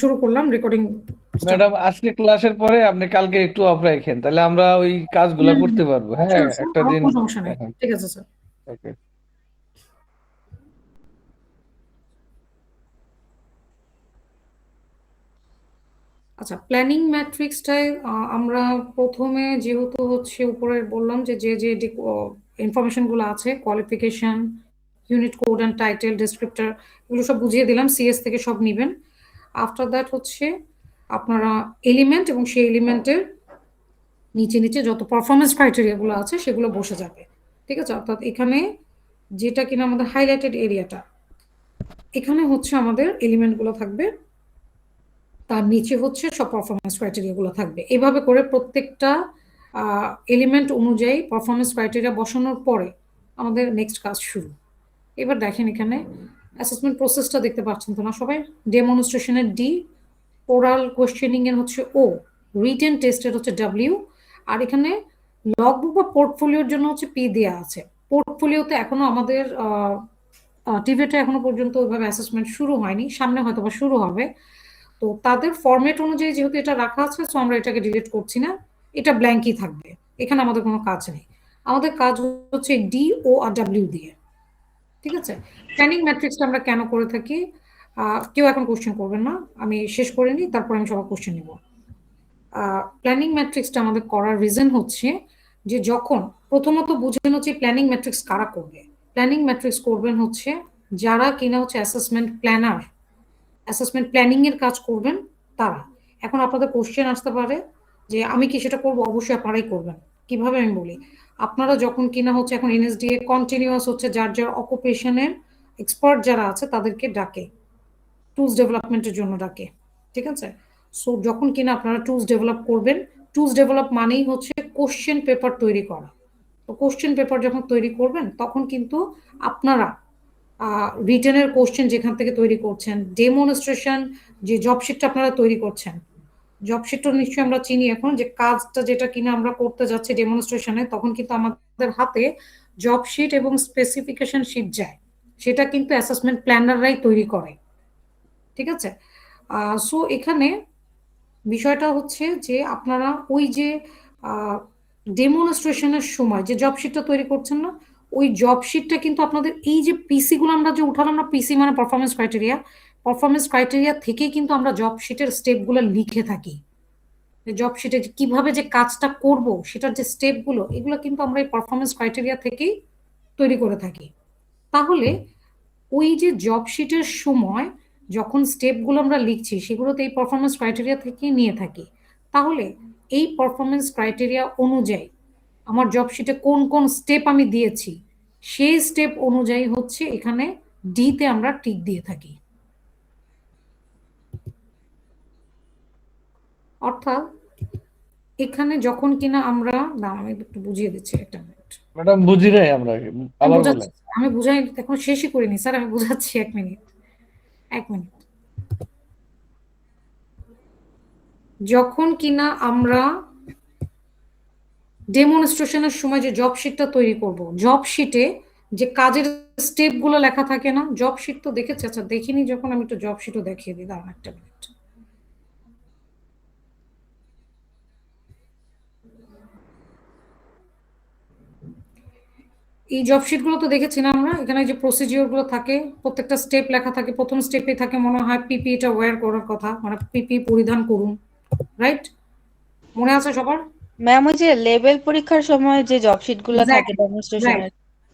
শুরু করলাম recording start. Madam, আজকে ক্লাসের পরে আপনি কালকে একটু অফ রাখেন, তাহলে আমরা ওই কাজগুলা হুম, করতে পারবো। হ্যাঁ, শিওর শিওর, একটা আমার দিন। কোনো সমস্যা নেই। হ্যাঁ, ঠিক আছে স্যার। ওকে। আচ্ছা, প্ল্যানিং ম্যাট্রিক্সটায় আমরা প্রথমে যেহেতু হচ্ছে উপরে বললাম যে যে যে ইনফরমেশনগুলো আছে, qualification, unit code and title, descriptor, এগুলো সব বুঝিয়ে দিলাম, সিএস থেকে সব নিবেন। আফটার দ্যাট হচ্ছে আপনারা এলিমেন্ট এবং সেই এলিমেন্টের নিচে নিচে যত পারফরমেন্স ক্রাইটেরিয়াগুলো আছে সেগুলো বসে যাবে। ঠিক আছে, অর্থাৎ এখানে যেটা কিনা আমাদের হাইলাইটেড এরিয়াটা, এখানে হচ্ছে আমাদের এলিমেন্টগুলো থাকবে, তার নিচে হচ্ছে সব পারফরমেন্স ক্রাইটেরিয়াগুলো থাকবে। এভাবে করে প্রত্যেকটা এলিমেন্ট অনুযায়ী পারফরমেন্স ক্রাইটেরিয়া বসানোর পরে আমাদের নেক্সট কাজ শুরু। এবার দেখেন এখানে অ্যাসেসমেন্ট প্রসেসটা দেখতে পাচ্ছেন তো না সবাই? ডেমনস্ট্রেশনের ডি, ওরাল কোয়েশ্চেনিং এর হচ্ছে ও, রিটেন টেস্টের হচ্ছে ডাব্লিউ, আর এখানে লগবুক বা পোর্টফোলিওর জন্য হচ্ছে পি দেওয়া আছে। পোর্টফোলিওতে এখনো আমাদের টিভিটা এখনো পর্যন্ত ওইভাবে অ্যাসেসমেন্ট শুরু হয়নি, সামনে হয়তো বা শুরু হবে। তো তাদের ফরম্যাট অনুযায়ী যেহেতু এটা রাখা আছে, সো আমরা এটাকে ডিলিট করছি না, এটা ব্ল্যাঙ্কই থাকবে। এখানে আমাদের কোনো কাজ নেই, আমাদের কাজ হচ্ছে ডি ও আর ডাব্লিউ দিয়ে। ঠিক আছে, প্ল্যানিং ম্যাট্রিক্সটা আমরা কেন করে থাকি, কেউ এখন কোশ্চেন করবেন না, আমি শেষ করে নিই, তারপর আমি সবার কোশ্চেন নিব। প্ল্যানিং ম্যাট্রিক্সটা আমাদের করার রিজন হচ্ছে যে যখন প্রথমত বুঝেন হচ্ছে প্ল্যানিং ম্যাট্রিক্স কারা করবে। প্ল্যানিং ম্যাট্রিক্স করবেন হচ্ছে যারা কিনা হচ্ছে অ্যাসেসমেন্ট প্ল্যানার, অ্যাসেসমেন্ট প্ল্যানিং এর কাজ করবেন তারা। এখন আপনাদের কোশ্চেন আসতে পারে যে আমি কি সেটা করবো? অবশ্যই আপনারাই করবেন। কিভাবে আমি বলি, আপনারা যখন কিনা হচ্ছে এখন এনএসডিএ কন্টিনিউয়াস হচ্ছে যার যার অকুপেশনের এক্সপার্ট যারা আছে তাদেরকে ডাকে, টুলস ডেভেলপমেন্টের জন্য ডাকে। ঠিক আছে, সো যখন কিনা আপনারা টুলস ডেভেলপ করবেন, টুলস ডেভেলপ মানেই হচ্ছে কোশ্চেন পেপার তৈরি করা। তো কোশ্চেন পেপার যখন তৈরি করবেন তখন কিন্তু আপনারা রিটেনের কোশ্চেন যেখান থেকে তৈরি করছেন, ডেমনস্ট্রেশন যে জবশিটটা আপনারা তৈরি করছেন, জবশিটটা নিশ্চয়ই আমরা চিনি এখন, যে কাজটা যেটা কিনা আমরা করতে যাচ্ছি ডেমনস্ট্রেশনে, তখন কিন্তু আমাদের হাতে জবশিট এবং স্পেসিফিকেশন শিট যায়, সেটা কিন্তু অ্যাসেসমেন্ট প্ল্যানাররাই তৈরি করে। ঠিক আছে, সো এখানে বিষয়টা হচ্ছে যে আপনারা ওই যে ডেমনস্ট্রেশনের সময় যে জবশিটটা তৈরি করছেন না, ওই জবশিটটা কিন্তু আপনাদের এই যে পিসি গুলো আমরা যে উঠালাম না, পিসি মানে পারফরমেন্স ক্রাইটেরিয়া, পারফরমেন্স ক্রাইটেরিয়া থেকে কিন্তু আমরা জবশিটের স্টেপগুলো লিখে থাকি। জবশিটে কিভাবে যে কাজটা করব সেটার যে স্টেপগুলো, এগুলো কিন্তু আমরা এই পারফরমেন্স ক্রাইটেরিয়া থেকেই তৈরি করে থাকি। তাহলে ওই যে জবশিটের সময় যখন স্টেপগুলো আমরা লিখছি সেগুলোতে এই পারফরমেন্স ক্রাইটেরিয়া থেকেই নিয়ে থাকি। তাহলে এই পারফরমেন্স ক্রাইটেরিয়া অনুযায়ী আমার জবশিটে কোন কোন স্টেপ আমি দিয়েছি, সেই স্টেপ অনুযায়ী হচ্ছে এখানে ডিতে আমরা টিক দিয়ে থাকি। অর্থাৎ এখানে যখন কিনা আমরা, না আমি একটু বুঝিয়ে দিচ্ছি, একটা মিনিট। ম্যাডাম, বুঝি নাই আমরা। আমি আবার বুঝাচ্ছি, বলেন। আমি বুঝাই এখন শেষই করিনি স্যার, আমি বুঝাচ্ছি, এক মিনিট, এক মিনিট। যখন কিনা আমরা ডেমনস্ট্রেশনের সময় যে জব শিটটা তৈরি করব, জব শিটে যে কাজের স্টেপ গুলো লেখা থাকে না, জব শিট তো দেখেছি, আচ্ছা দেখিনি, যখন আমি একটু জব শিটও দেখিয়ে দিই, দাঁড়ান একটা মিনিট। এই জব শিট গুলো তো দেখেছি না আমরা, এখানে যে প্রসিজিওর গুলো থাকে, প্রত্যেকটা স্টেপ লেখা থাকে, প্রথম স্টেপে থাকে মনে হয় পিপি এটা ওয়্যার করার কথা, মানে পিপি পরিধান করুন, রাইট? মনে আছে সবার? ম্যাম, ওই যে লেভেল পরীক্ষার সময় যে জবশিট গুলো থাকে এক্স্যাক্টলি, রাইট। ডেমনস্ট্রেশনের।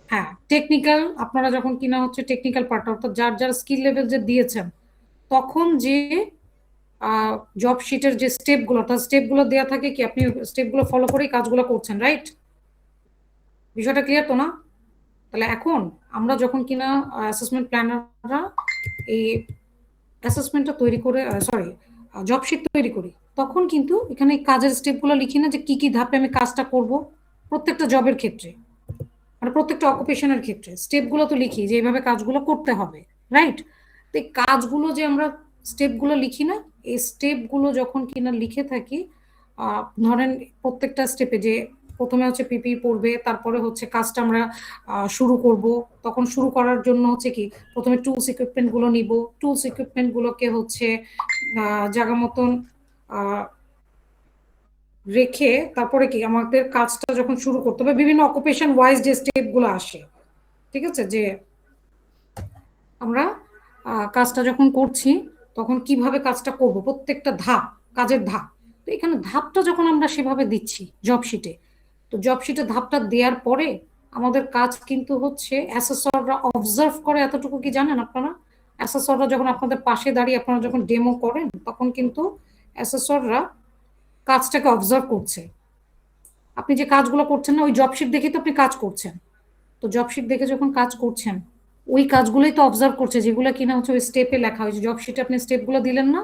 হ্যাঁ, টেকনিক্যাল, আপনারা যখন কিনা হচ্ছে টেকনিক্যাল পার্ট, অর্থাৎ যার যার স্কিল লেভেল যে দিয়েছেন, তখন যে জব শিটের যে স্টেপগুলো, অর্থাৎ স্টেপগুলো দেওয়া থাকে কি আপনি স্টেপগুলো ফলো করেই কাজগুলো করছেন, রাইট? বিষয়টা ক্লিয়ার তো না? তাহলে এখন আমরা যখন কিনা অ্যাসেসমেন্ট প্ল্যানাররা এই অ্যাসেসমেন্টটা তৈরি করে, সরি, জব শিট তৈরি করি, তখন কিন্তু এখানে কাজের স্টেপগুলো লিখি না যে কি কি ধাপে আমি কাজটা করব প্রত্যেকটা জবের ক্ষেত্রে, মানে প্রত্যেকটা অকুপেশনের ক্ষেত্রে স্টেপগুলো তো লিখি যে এইভাবে কাজগুলো করতে হবে, রাইট? তো এই কাজগুলো যে আমরা স্টেপগুলো লিখি না, এই স্টেপগুলো যখন কিনা লিখে থাকি, ধরেন প্রত্যেকটা স্টেপে যে প্রথমে হচ্ছে পিপি পড়বে, তারপরে হচ্ছে কাজটা আমরা শুরু করব। তখন শুরু করার জন্য হচ্ছে কি প্রথমে টুলস ইকুইপমেন্ট গুলো নিব, টুলস ইকুইপমেন্ট গুলোকে হচ্ছে জায়গা মতন রেখে তারপরে কি আমাদের কাজটা যখন শুরু করতে হবে, বিভিন্ন অকুপেশন ওয়াইজ যে স্টেপ গুলো আসে, ঠিক আছে, যে আমরা কাজটা যখন করছি তখন কিভাবে কাজটা করব, প্রত্যেকটা ধাপ, কাজের ধাপ। তো এখানে ধাপটা যখন আমরা সেভাবে দিচ্ছি জব শিটে, তো জব শিটে ধাপটা দেওয়ার পরে আমাদের কাজ কিন্তু হচ্ছে অ্যাসেসররা অবজার্ভ করে, এতটুকু কি জানেন আপনারা? অ্যাসেসররা যখন আপনাদের পাশে দাঁড়িয়ে আপনারা যখন ডেমো করেন তখন কিন্তু অ্যাসেসররা কাজটাকে অবজার্ভ করছে। আপনি যে কাজগুলো করছেন না, ওই জব শিট দেখেই তো আপনি কাজ করছেন। তো জব শিট দেখে যখন কাজ করছেন ওই কাজগুলোই তো অবজার্ভ করছে, যেগুলো কিনা হচ্ছে ওই স্টেপে লেখা হয়েছে। জব শিটে আপনি স্টেপগুলো দিলেন না,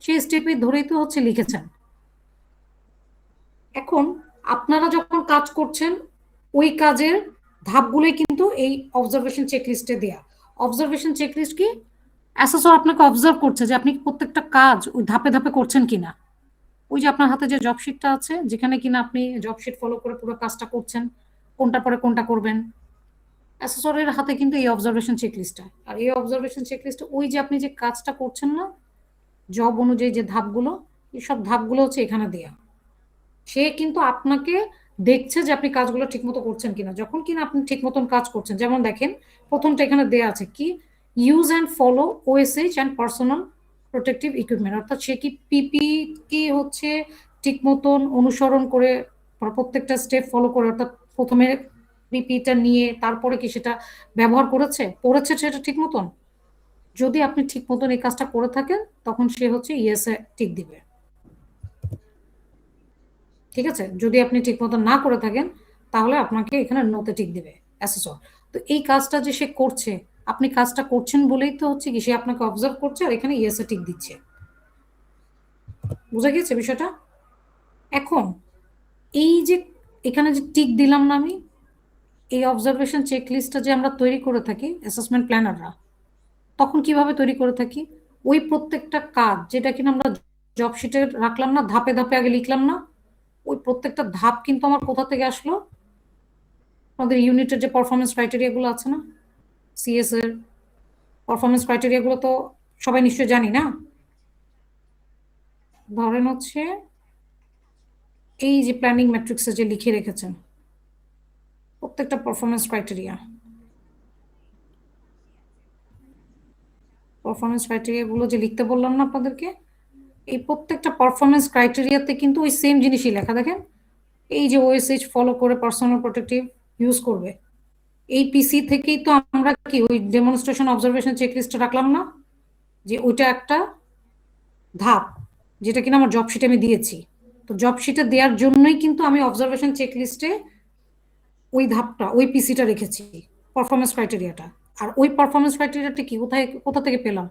সেই স্টেপে ধরেই তো হচ্ছে লিখেছেন। এখন আপনারা যখন কাজ করছেন ওই কাজের ধাপগুলোই কিন্তু এই অবজারভেশন চেকলিস্টে দেয়া। অবজারভেশন চেকলিস্ট কি? অ্যাসেসর আপনাকে অবজার্ভ করছে যে আপনি প্রত্যেকটা কাজ ওই ধাপে ধাপে করছেন কিনা। ওই যে আপনার হাতে যে জব শিটটা আছে, যেখানে কিনা আপনি জব শিট ফলো করে পুরো কাজটা করছেন, কোনটা পরে কোনটা করবেন, অ্যাসেসরের হাতে কিন্তু এই অবজারভেশন চেকলিস্টটা। আর এই অবজারভেশন চেকলিস্টে ওই যে আপনি যে কাজটা করছেন না, জব অনুযায়ী যে ধাপগুলো, এই সব ধাপগুলো হচ্ছে এখানে দেয়া। সে কিন্তু আপনাকে দেখছে যে আপনি কাজগুলো ঠিক মতো করছেন কিনা। যখন কিনা আপনি ঠিক মতন কাজ করছেন, যেমন দেখেন প্রথমটা এখানে দেয়া আছে কি, use and follow OSH and personal protective equipment. অর্থাৎ সে কি পিপি কি হচ্ছে ঠিক মতন অনুসরণ করে প্রত্যেকটা স্টেপ ফলো করে, অর্থাৎ প্রথমে পিপিটা নিয়ে তারপরে কি সেটা ব্যবহার পড়েছে সেটা ঠিক মতন। যদি আপনি ঠিক মতন এই কাজটা করে থাকেন তখন সে হচ্ছে ইয়েস এ টিক দিবে, ঠিক আছে। যদি আপনি ঠিক মতো না করে থাকেন তাহলে আপনাকে এখানে নোতে টিক দিবে অ্যাসেসর। তো এই কাজটা যে সে করছে, আপনি কাজটা করছেন বলেই তো হচ্ছে কি সে আপনাকে অবজার্ভ করছে আর এখানে ইয়েস এ টিক দিচ্ছে। বুঝা গেছে বিষয়টা? এখন এই যে এখানে যে টিক দিলাম না আমি, এই অবজারভেশন চেকলিস্টটা যে আমরা তৈরি করে থাকি অ্যাসেসমেন্ট প্ল্যানাররা, তখন কিভাবে তৈরি করে থাকি, ওই প্রত্যেকটা কাজ যেটা কিনা আমরা জব শিটে রাখলাম না, ধাপে ধাপে আগে লিখলাম না, ওই প্রত্যেকটা ধাপ কিন্তু আমার কোথা থেকে আসলো, আমাদের ইউনিটের যে পারফরমেন্স ক্রাইটেরিয়া গুলো আছে না, সিএস এর পারফরমেন্স ক্রাইটেরিয়া গুলো তো সবাই নিশ্চয়ই জানি না। ধরেন হচ্ছে এই যে প্ল্যানিং ম্যাট্রিক্সে যে লিখে রেখেছেন প্রত্যেকটা পারফরমেন্স ক্রাইটেরিয়া গুলো যে লিখতে বললাম না আপনাদেরকে, এই প্রত্যেকটা পারফরমেন্স ক্রাইটেরিয়াতে কিন্তু ওই সেম জিনিসই লেখা। দেখেন এই যে ওএসএইচ ফলো করে পার্সোনাল প্রোটেক্টিভ ইউজ করবে, এই পিসি থেকেই তো আমরা কি ওই ডেমনস্ট্রেশন অবজারভেশন চেকলিস্টে রাখলাম না, যে ওইটা একটা ধাপ যেটা কিনা আমার জব শিটে আমি দিয়েছি। তো জব শিটে দেওয়ার জন্যই কিন্তু আমি অবজারভেশন চেকলিস্টে ওই ধাপটা ওই পিসিটা রেখেছি, পারফরমেন্স ক্রাইটেরিয়াটা। আর ওই পারফরমেন্স ক্রাইটেরিয়াটা কি কোথা থেকে পেলাম,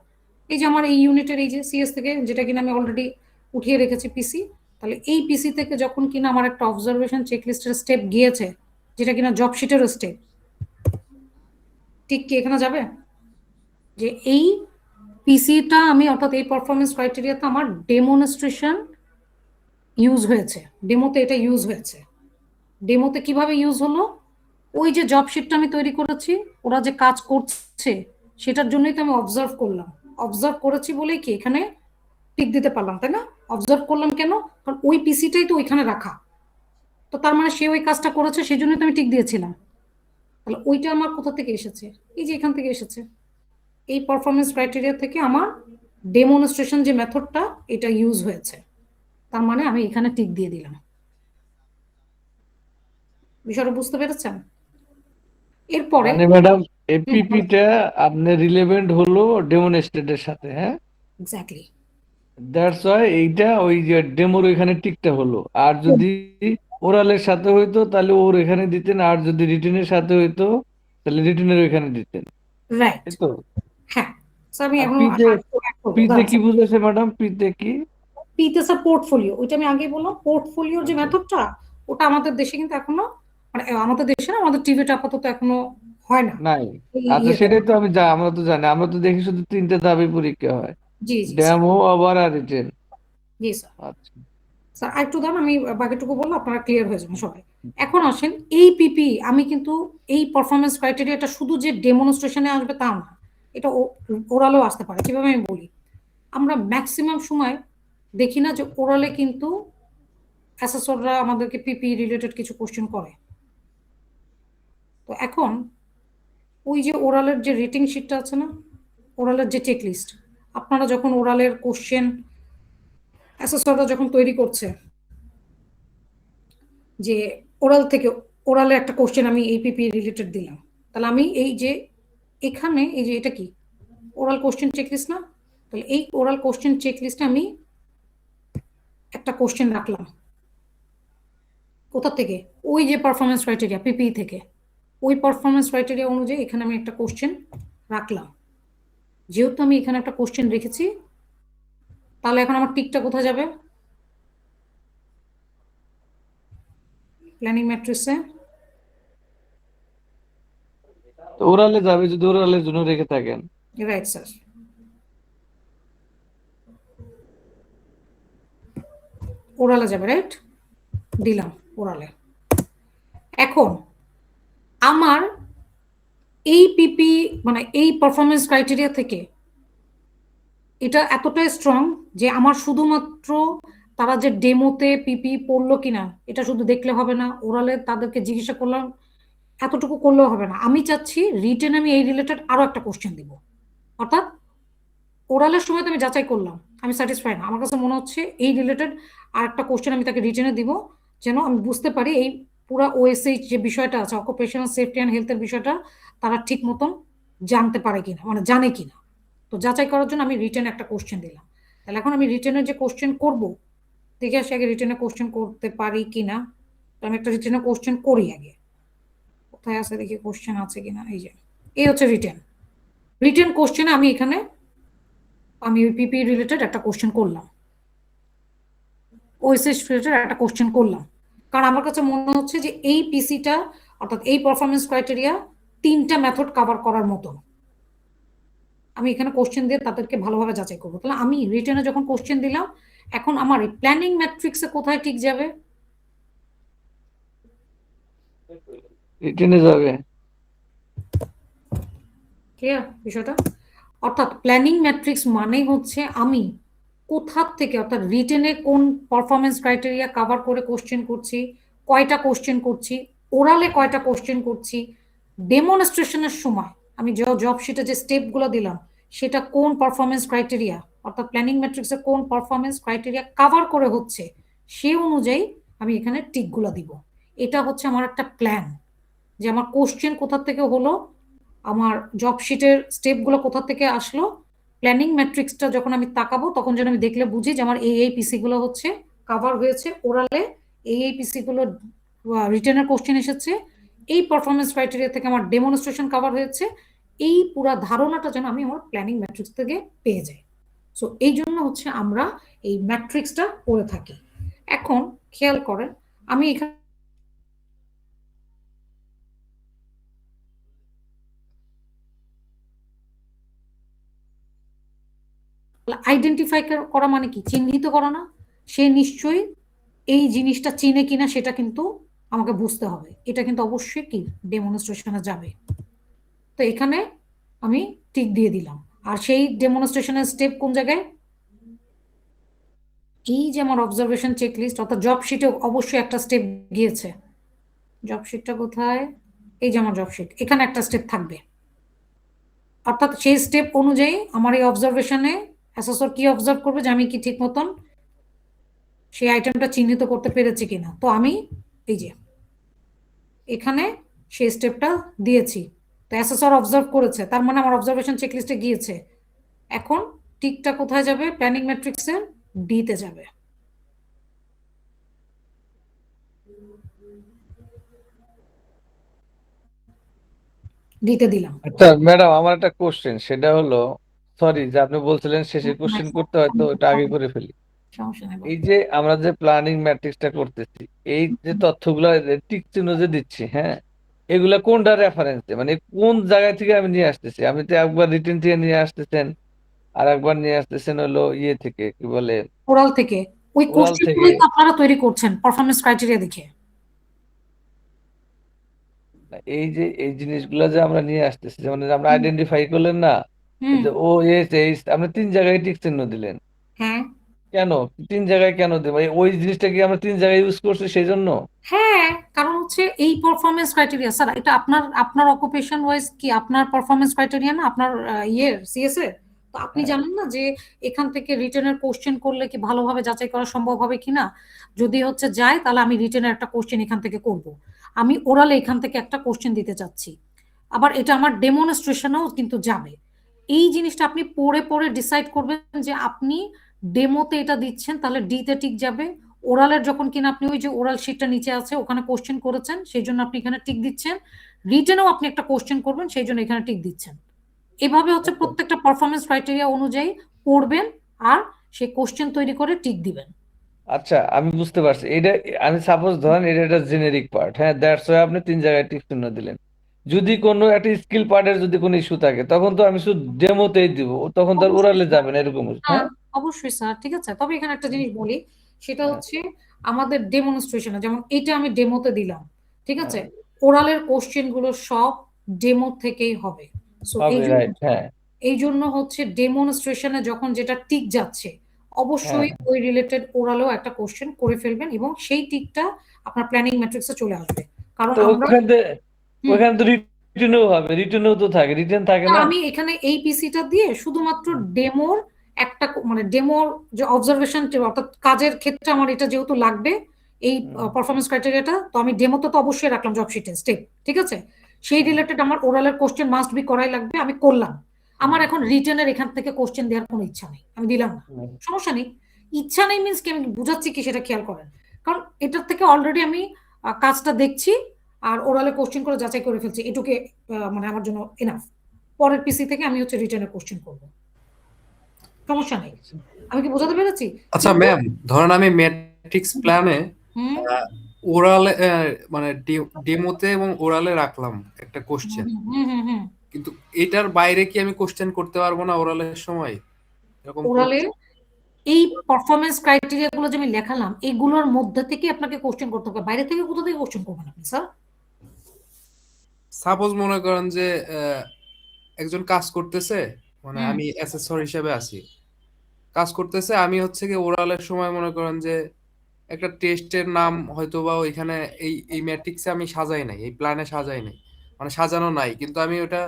এই যে আমার এই ইউনিটের এই যে সিএস থেকে, যেটা কিনা আমি অলরেডি উঠিয়ে রেখেছি পিসি। তাহলে এই পিসি থেকে যখন কিনা আমার একটা অবজারভেশন চেকলিস্টের স্টেপ গিয়েছে, যেটা কিনা জব শিটেরও স্টেপ, ঠিক কি এখানে যাবে যে এই পিসিটা আমি, অর্থাৎ এই পারফরমেন্স ক্রাইটেরিয়াতে আমার ডেমনস্ট্রেশন ইউজ হয়েছে, ডেমোতে এটা ইউজ হয়েছে। ডেমোতে কিভাবে ইউজ হলো, ওই যে জব শিটটা আমি তৈরি করেছি, ওরা যে কাজ করছে সেটার জন্যই তো আমি অবজার্ভ করলাম। অবজার্ভ করেছি বলেই কি এখানে টিক দিতে পারলাম, তাই না? অবজার্ভ করলাম কেন? কারণ ওই পিসিটাই তো ওইখানে রাখা, তো তার মানে সে ওই কাজটা করেছে সেই জন্যই তো আমি টিক দিয়েছিলাম। তাহলে ওইটা আমার কোথা থেকে এসেছে, এই যে এখান থেকে এসেছে, এই পারফরমেন্স ক্রাইটেরিয়া থেকে আমার ডেমনস্ট্রেশন যে মেথডটা এটা ইউজ হয়েছে, তার মানে আমি এখানে টিক দিয়ে দিলাম। বিষয়টা বুঝতে পেরেছেন? এরপরে মানে ম্যাডাম এপিপিটা আপনার রিলেভেন্ট হলো ডেমনস্ট্রেটের সাথে, হ্যাঁ? এক্স্যাক্টলি। দ্যাটস ওয়াই এইটা ওই যে ডেমোর এখানে টিকটা হলো। আর যদি ওরালের সাথে হইতো তাহলে ওর এখানে দিতেন, আর যদি রিটেনের সাথে হইতো তাহলে রিটেনের ওইখানে দিতেন, রাইট। তাই তো? হ্যাঁ স্যার, আমি আর এখনো পিতে পিতে দাঁড়ান কি বুঝেছে ম্যাডাম? পিতে কি? পিতে স্যার পোর্টফোলিও, ওইটা আমি আগেই বললাম, পোর্টফোলিওর যে আচ্ছা, মেথডটা ওটা আমাদের দেশে কিন্তু এখনো, মানে আমাদের দেশে না, আমাদের টিভিটা আপাতত এখনো হয় না নাই। এই আচ্ছা, ইয়েতে। সেটাই তো আমি আমরা তো জানি, আমরা তো দেখি শুধু তিনটে ধাপে পরীক্ষা হয়, জি জি স্যার। ডেমো, আবার আর রিটেন। G sir. আচ্ছা, স্যার আরেকটু দাম, আমি বাকিটুকু বললে আপনারা ক্লিয়ার হয়ে যাবেন সবাই। এখন আসেন, এই পিপি আমি কিন্তু এই পারফরমেন্স ক্রাইটেরিয়াটা শুধু যে ডেমনস্ট্রেশনে আসবে তা না, এটা ওরালেও আসতে পারে। কিভাবে আমি বলি, আমরা ম্যাক্সিমাম সময় দেখি না যে ওরালে কিন্তু অ্যাসেসররা আমাদেরকে পিপি রিলেটেড কিছু কোশ্চেন করে। তো এখন ওই যে ওরালের যে রেটিং শিটটা আছে না, ওরালের যে চেক লিস্ট, আপনারা যখন ওরালের কোশ্চেন অ্যাসেসররা যখন তৈরি করছে যে ওরাল থেকে, ওরালে একটা কোশ্চেন আমি এইপিপি রিলেটেড দিলাম, তাহলে আমি এই যে এখানে এই যে এটা কি ওরাল কোশ্চেন চেকলিস্ট না, তাহলে এই ওরাল কোশ্চেন চেকলিস্টে আমি একটা কোশ্চেন রাখলাম। কোথা থেকে? ওই যে পারফরমেন্স ক্রাইটেরিয়া পিপি থেকে, ওই পারফরমেন্স ক্রাইটেরিয়া অনুযায়ী এখানে আমি একটা কোশ্চেন রাখলাম। যেহেতু আমি এখানে একটা কোশ্চেন রেখেছি, তাহলে এখন আমার টিকটা কোথায় যাবে? প্ল্যানিং ম্যাট্রিক্সে। তো ওরালে যাবে যদি ওরালের জন্য রেখে থাকেন। রাইট স্যার, ওরালে যাবে, রাইট, দিলাম ওরালে। এখন আমার এই পিপি মানে এই পারফরমেন্স ক্রাইটেরিয়া থেকে এটা এতটাই স্ট্রং যে আমার শুধুমাত্র তারা যে ডেমোতে পিপি পড়লো কিনা এটা শুধু দেখলে হবে না, ওরালে তাদেরকে জিজ্ঞাসা করলাম এতটুকু করলেও হবে না, আমি চাচ্ছি রিটেন আমি এই রিলেটেড আরো একটা কোশ্চেন দিব। অর্থাৎ ওরালের সময় তো আমি যাচাই করলাম, আমি স্যাটিসফাই না, আমার কাছে মনে হচ্ছে এই রিলেটেড আর একটা কোশ্চেন আমি তাকে রিটেনে দিব, যেন আমি বুঝতে পারি এই পুরা ওএসএইচ যে বিষয়টা আছে, অকুপেশনাল সেফটি অ্যান্ড হেলথের বিষয়টা তারা ঠিক মতন জানতে পারে কিনা, মানে জানে কিনা। তো যাচাই করার জন্য আমি রিটেন একটা কোশ্চেন দিলাম। তাহলে এখন আমি রিটেনের যে কোশ্চেন করব, দেখে আসি আগে রিটেনে কোশ্চেন করতে পারি কিনা। তো আমি একটা রিটেনে কোশ্চেন করি আগে, কোথায় আছে দেখি কোশ্চেন আছে কিনা। এই যে এই হচ্ছে রিটেন। রিটেন কোশ্চেনে আমি এখানে আমি ওই পিপি রিলেটেড একটা কোশ্চেন করলাম, ওএসএস রিলেটেড একটা কোশ্চেন করলাম, কারণ আমার কাছে মনে হচ্ছে যে এই পিসিটা অর্থাৎ এই পারফরমেন্স ক্রাইটেরিয়া তিনটা মেথড কভার করার মতো। আমি এখানে কোশ্চেন দিয়ে তাদেরকে ভালোভাবে যাচাই করবো। তাহলে আমি রিটেনে যখন কোশ্চেন দিলাম, এখন আমার এই প্ল্যানিং ম্যাট্রিক্সে কোথায় ঠিক যাবে? রিটেনে যাবে। ক্লিয়ার বিষয়টা? অর্থাৎ প্ল্যানিং ম্যাট্রিক্স মানে হচ্ছে আমি কোথা থেকে অর্থাৎ রিটেনে কোন পারফরমেন্স ক্রাইটেরিয়া কভার করে কোশ্চেন করছি, কয়টা কোশ্চেন করছি, ওরালে কয়টা কোশ্চেন করছি, ডেমনস্ট্রেশনের সময় আমি জব শিটে যে স্টেপগুলো দিলাম সেটা কোন পারফরমেন্স ক্রাইটেরিয়া অর্থাৎ প্ল্যানিং ম্যাট্রিক্সে কোন পারফরমেন্স ক্রাইটেরিয়া কভার করে হচ্ছে, সে অনুযায়ী আমি এখানে টিকগুলো দিব। এটা হচ্ছে আমার একটা প্ল্যান, যে আমার কোশ্চেন কোথা থেকে হলো, আমার জব শিটের স্টেপগুলো কোথা থেকে আসলো, প্ল্যানিং ম্যাট্রিক্সটা যখন আমি তাকাবো তখন যেন আমি দেখলে বুঝি যে আমার এই পিসি গুলো হচ্ছে কাভার হয়েছে ওরালে, এই পিসি গুলো রিটেনের কোশ্চেন এসেছে, এই পারফরমেন্স ক্রাইটেরিয়া থেকে আমার ডেমনস্ট্রেশন কাভার হয়েছে, এই পুরা ধারণাটা যেন আমি আমার প্ল্যানিং ম্যাট্রিক্স থেকে পেয়ে যাই। সো এই জন্য হচ্ছে আমরা এই ম্যাট্রিক্সটা করে থাকি। এখন খেয়াল করেন, আমি এখানে আইডেন্টিফাই করা মানে কি? চিহ্নিত করা না? সে নিশ্চয়ই এই জিনিসটা চিনে কিনা সেটা কিন্তু আমাকে বুঝতে হবে। এটা কিন্তু অবশ্যই কি ডেমনস্ট্রেশনে যাবে। তো এখানে আমি টিক দিয়ে দিলাম। আর সেই ডেমনস্ট্রেশনের স্টেপ কোন জায়গায়? এই যে আমার অবজারভেশন চেকলিস্ট অর্থাৎ জব শিটে অবশ্যই একটা স্টেপ গিয়েছে। জব শিটটা কোথায়? এই যে আমার জব শিট, এখানে একটা স্টেপ থাকবে। অর্থাৎ সেই স্টেপ অনুযায়ী আমার এই অবজারভেশনে অ্যাসেসর কি অবজার্ভ করবে যে আমি কি ঠিক মতন সেই আইটেমটা চিহ্নিত করতে পেরেছি কিনা। তো আমি এই যে এখানে সেই স্টেপটা দিয়েছি, তো অ্যাসেসর অবজার্ভ করেছে, তার মানে আমার অবজারভেশন চেকলিস্টে গিয়েছে। এখন টিকটা কোথায় যাবে? প্ল্যানিং ম্যাট্রিক্সের ডিতে যাবে। ডিতে দিলাম। আচ্ছা ম্যাডাম, আমার একটা কোশ্চেন, সেটা হলো, সরি যে আপনি বলছিলেন শেষে কোশ্চেন করতে, হয়তো ওটা আগে করে ফেলি। সমস্যা নেই, এই যে আমরা যে প্ল্যানিং ম্যাট্রিক্সটা করতেছি, এই যে তথ্যগুলো টিক চিহ্ন যে দিচ্ছি, হ্যাঁ, এগুলা কোনটা রেফারেন্সে, মানে কোন জায়গা থেকে আমি নিয়ে আসতেছি? আমি তো একবার রিটেন থেকে নিয়ে আসতেছেন, আর একবার নিয়ে আসতেছেন হলো ইয়ে থেকে, কি বলে, ওরাল থেকে। ওই ওরাল থেকে। কোশ্চেনগুলোই তো আপনারা তৈরি করছেন পারফরমেন্স ক্রাইটেরিয়া দেখে। এই যে এই জিনিসগুলো যে আমরা নিয়ে আসতেছি, যেমন এই যে আমরা হুম আইডেন্টিফাই করলেন না, এই হুম, যে ও এস এইচ, আপনি 3 জায়গায় টিক চিহ্ন দিলেন হ্যাঁ কেন? 3 জায়গায় কেন দেবো? ওই জিনিসটা কি আমরা 3 জায়গায় ইউজ করছি সেই জন্য? হ্যাঁ, কারণ হচ্ছে এই পারফরমেন্স ক্রাইটেরিয়া স্যার, এটা আপনার আপনার অকুপেশন ওয়াইজ কি আপনার পারফরমেন্স ক্রাইটেরিয়া না আপনার ইয়ের সিএস এর। তো আপনি হ্যাঁ, জানেন না যে এখান থেকে রিটেনের কোশ্চেন করলে কি ভালোভাবে যাচাই করা সম্ভব হবে কিনা। যদি হচ্ছে যায় তাহলে আমি রিটেনের একটা কোশ্চেন এখান থেকে করব, আমি ওরালে এখান থেকে একটা কোশ্চেন দিতে চাচ্ছি, আবার এটা আমার ডেমনস্ট্রেশনেও কিন্তু যাবে। এই জিনিসটা আপনি পড়ে পড়ে ডিসাইড করবেন যে আপনি ডেমোতে এটা দিচ্ছেন তাহলে ডি তে টিক যাবে, ওরালের যখন কিনা আপনি ওই যে ওরাল শিটটা নিচে আছে ওখানে কোশ্চেন করেছেন সেই জন্য আপনি এখানে টিক দিচ্ছেন, রিটেনেও আপনি একটা কোশ্চেন করবেন সেই জন্য এখানে টিক দিচ্ছেন। এভাবে হচ্ছে আচ্ছা প্রত্যেকটা পারফরমেন্স ক্রাইটেরিয়া অনুযায়ী পড়বেন আর সেই কোশ্চেন তৈরি করে টিক দিবেন। আচ্ছা, আমি বুঝতে পারছি এটা। আমি সাপোজ ধরেন এটা একটা জেনেরিক পার্ট, হ্যাঁ, দ্যাটস ওয়াই আপনি 3 জায়গায় টিক চিহ্ন দিলেন। যদি কোনো একটা স্কিল পার্টের যদি কোনো ইস্যু থাকে তখন তো আমি শুধু ডেমোতেই দিব, তখন তো আর অবশ্যই ওরালে স্যার, যাবে না এরকম। হ্যাঁ হ্যাঁ, অবশ্যই স্যার, ঠিক আছে। তবে এখানে একটা জিনিস বলি, সেটা হ্যাঁ, হচ্ছে আমাদের ডেমনস্ট্রেশনে যেমন এটা আমি ডেমোতে দিলাম, ঠিক হ্যাঁ, আছে, ওরালের কোশ্চেন গুলো সব ডেমো থেকেই হবে। সো এই হবে, জন্য, রাইট, হ্যাঁ, এই জন্য হচ্ছে ডেমনস্ট্রেশনে যখন যেটা টিক যাচ্ছে হ্যাঁ। অবশ্যই ওই রিলেটেড ওরালেও একটা কোশ্চেন করে ফেলবেন এবং সেই টিকটা আপনার প্ল্যানিং ম্যাট্রিক্সে চলে আসবে। কারণ তো আমরা, ওখান থেকে, হুম, ওখানে তো রিটেনও হবে, রিটেনও তো থাকে, রিটেন থাকে না না? আমি এখানে এই পিসিটা দিয়ে শুধুমাত্র ডেমোর একটা মানে ডেমোর যে অবজারভেশন অর্থাৎ কাজের ক্ষেত্রে আমার এটা যেহেতু লাগবে এই হুম, পারফরমেন্স ক্রাইটেরিয়াটা, তো আমি ডেমোতে তো অবশ্যই রাখলাম জব শিটে স্টেপ, ঠিক আছে। সেই হুম, রিলেটেড আমার ওরালের কোশ্চেন মাস্ট বি করাই লাগবে, আমি করলাম। আমার হুম, এখন রিটেনের এখান থেকে কোশ্চেন দেওয়ার কোনো ইচ্ছা নেই, আমি দিলাম না, হুম। সমস্যা নেই। ইচ্ছা নেই মিনস কি, আমি বুঝাচ্ছি কি সেটা খেয়াল করেন। কারণ এটার থেকে অলরেডি আমি কাজটা দেখছি আর ওরালে কোশ্চেন করে যাচাই করে ফেলছি, এটুকে মানে আমার জন্য এনাফ। পরের পিসি থেকে আমি হচ্ছে রিটার্নের কোশ্চেন করব, সমস্যা নেই। আচ্ছা। আমি কি বোঝাতে পেরেছি? আচ্ছা কিন্তু ম্যাম, ধরেন আমি ম্যাট্রিক্স প্ল্যানে হুম ওরালে মানে ডেমোতে এবং ওরালে রাখলাম একটা হুম কোশ্চেন, হুম হুম হুম। কিন্তু এটার বাইরে কি আমি কোশ্চেন করতে পারবো না ওরালের সময়? এরকম কোনো ওরালে এই পারফরমেন্স ক্রাইটেরিয়া গুলো যে আমি লেখালাম এগুলোর মধ্যে থেকে আপনাকে কোশ্চেন করতে হবে, বাইরে থেকে কোথা থেকে কোশ্চেন করবেন আপনি স্যার? সাপোজ মনে করেন যে একজন কাজ করতেছে, মানে হুম আমি অ্যাসেসর হিসেবে আছি, কাজ করতেছে, আমি হচ্ছে কি ওরালের সময় মনে করেন যে একটা টেস্টের নাম হয়তো বা ওইখানে এই ম্যাট্রিক্সে আমি সাজাই নাই, এই প্ল্যানে সাজাই নাই, মানে সাজানো নাই, কিন্তু আমি ওটা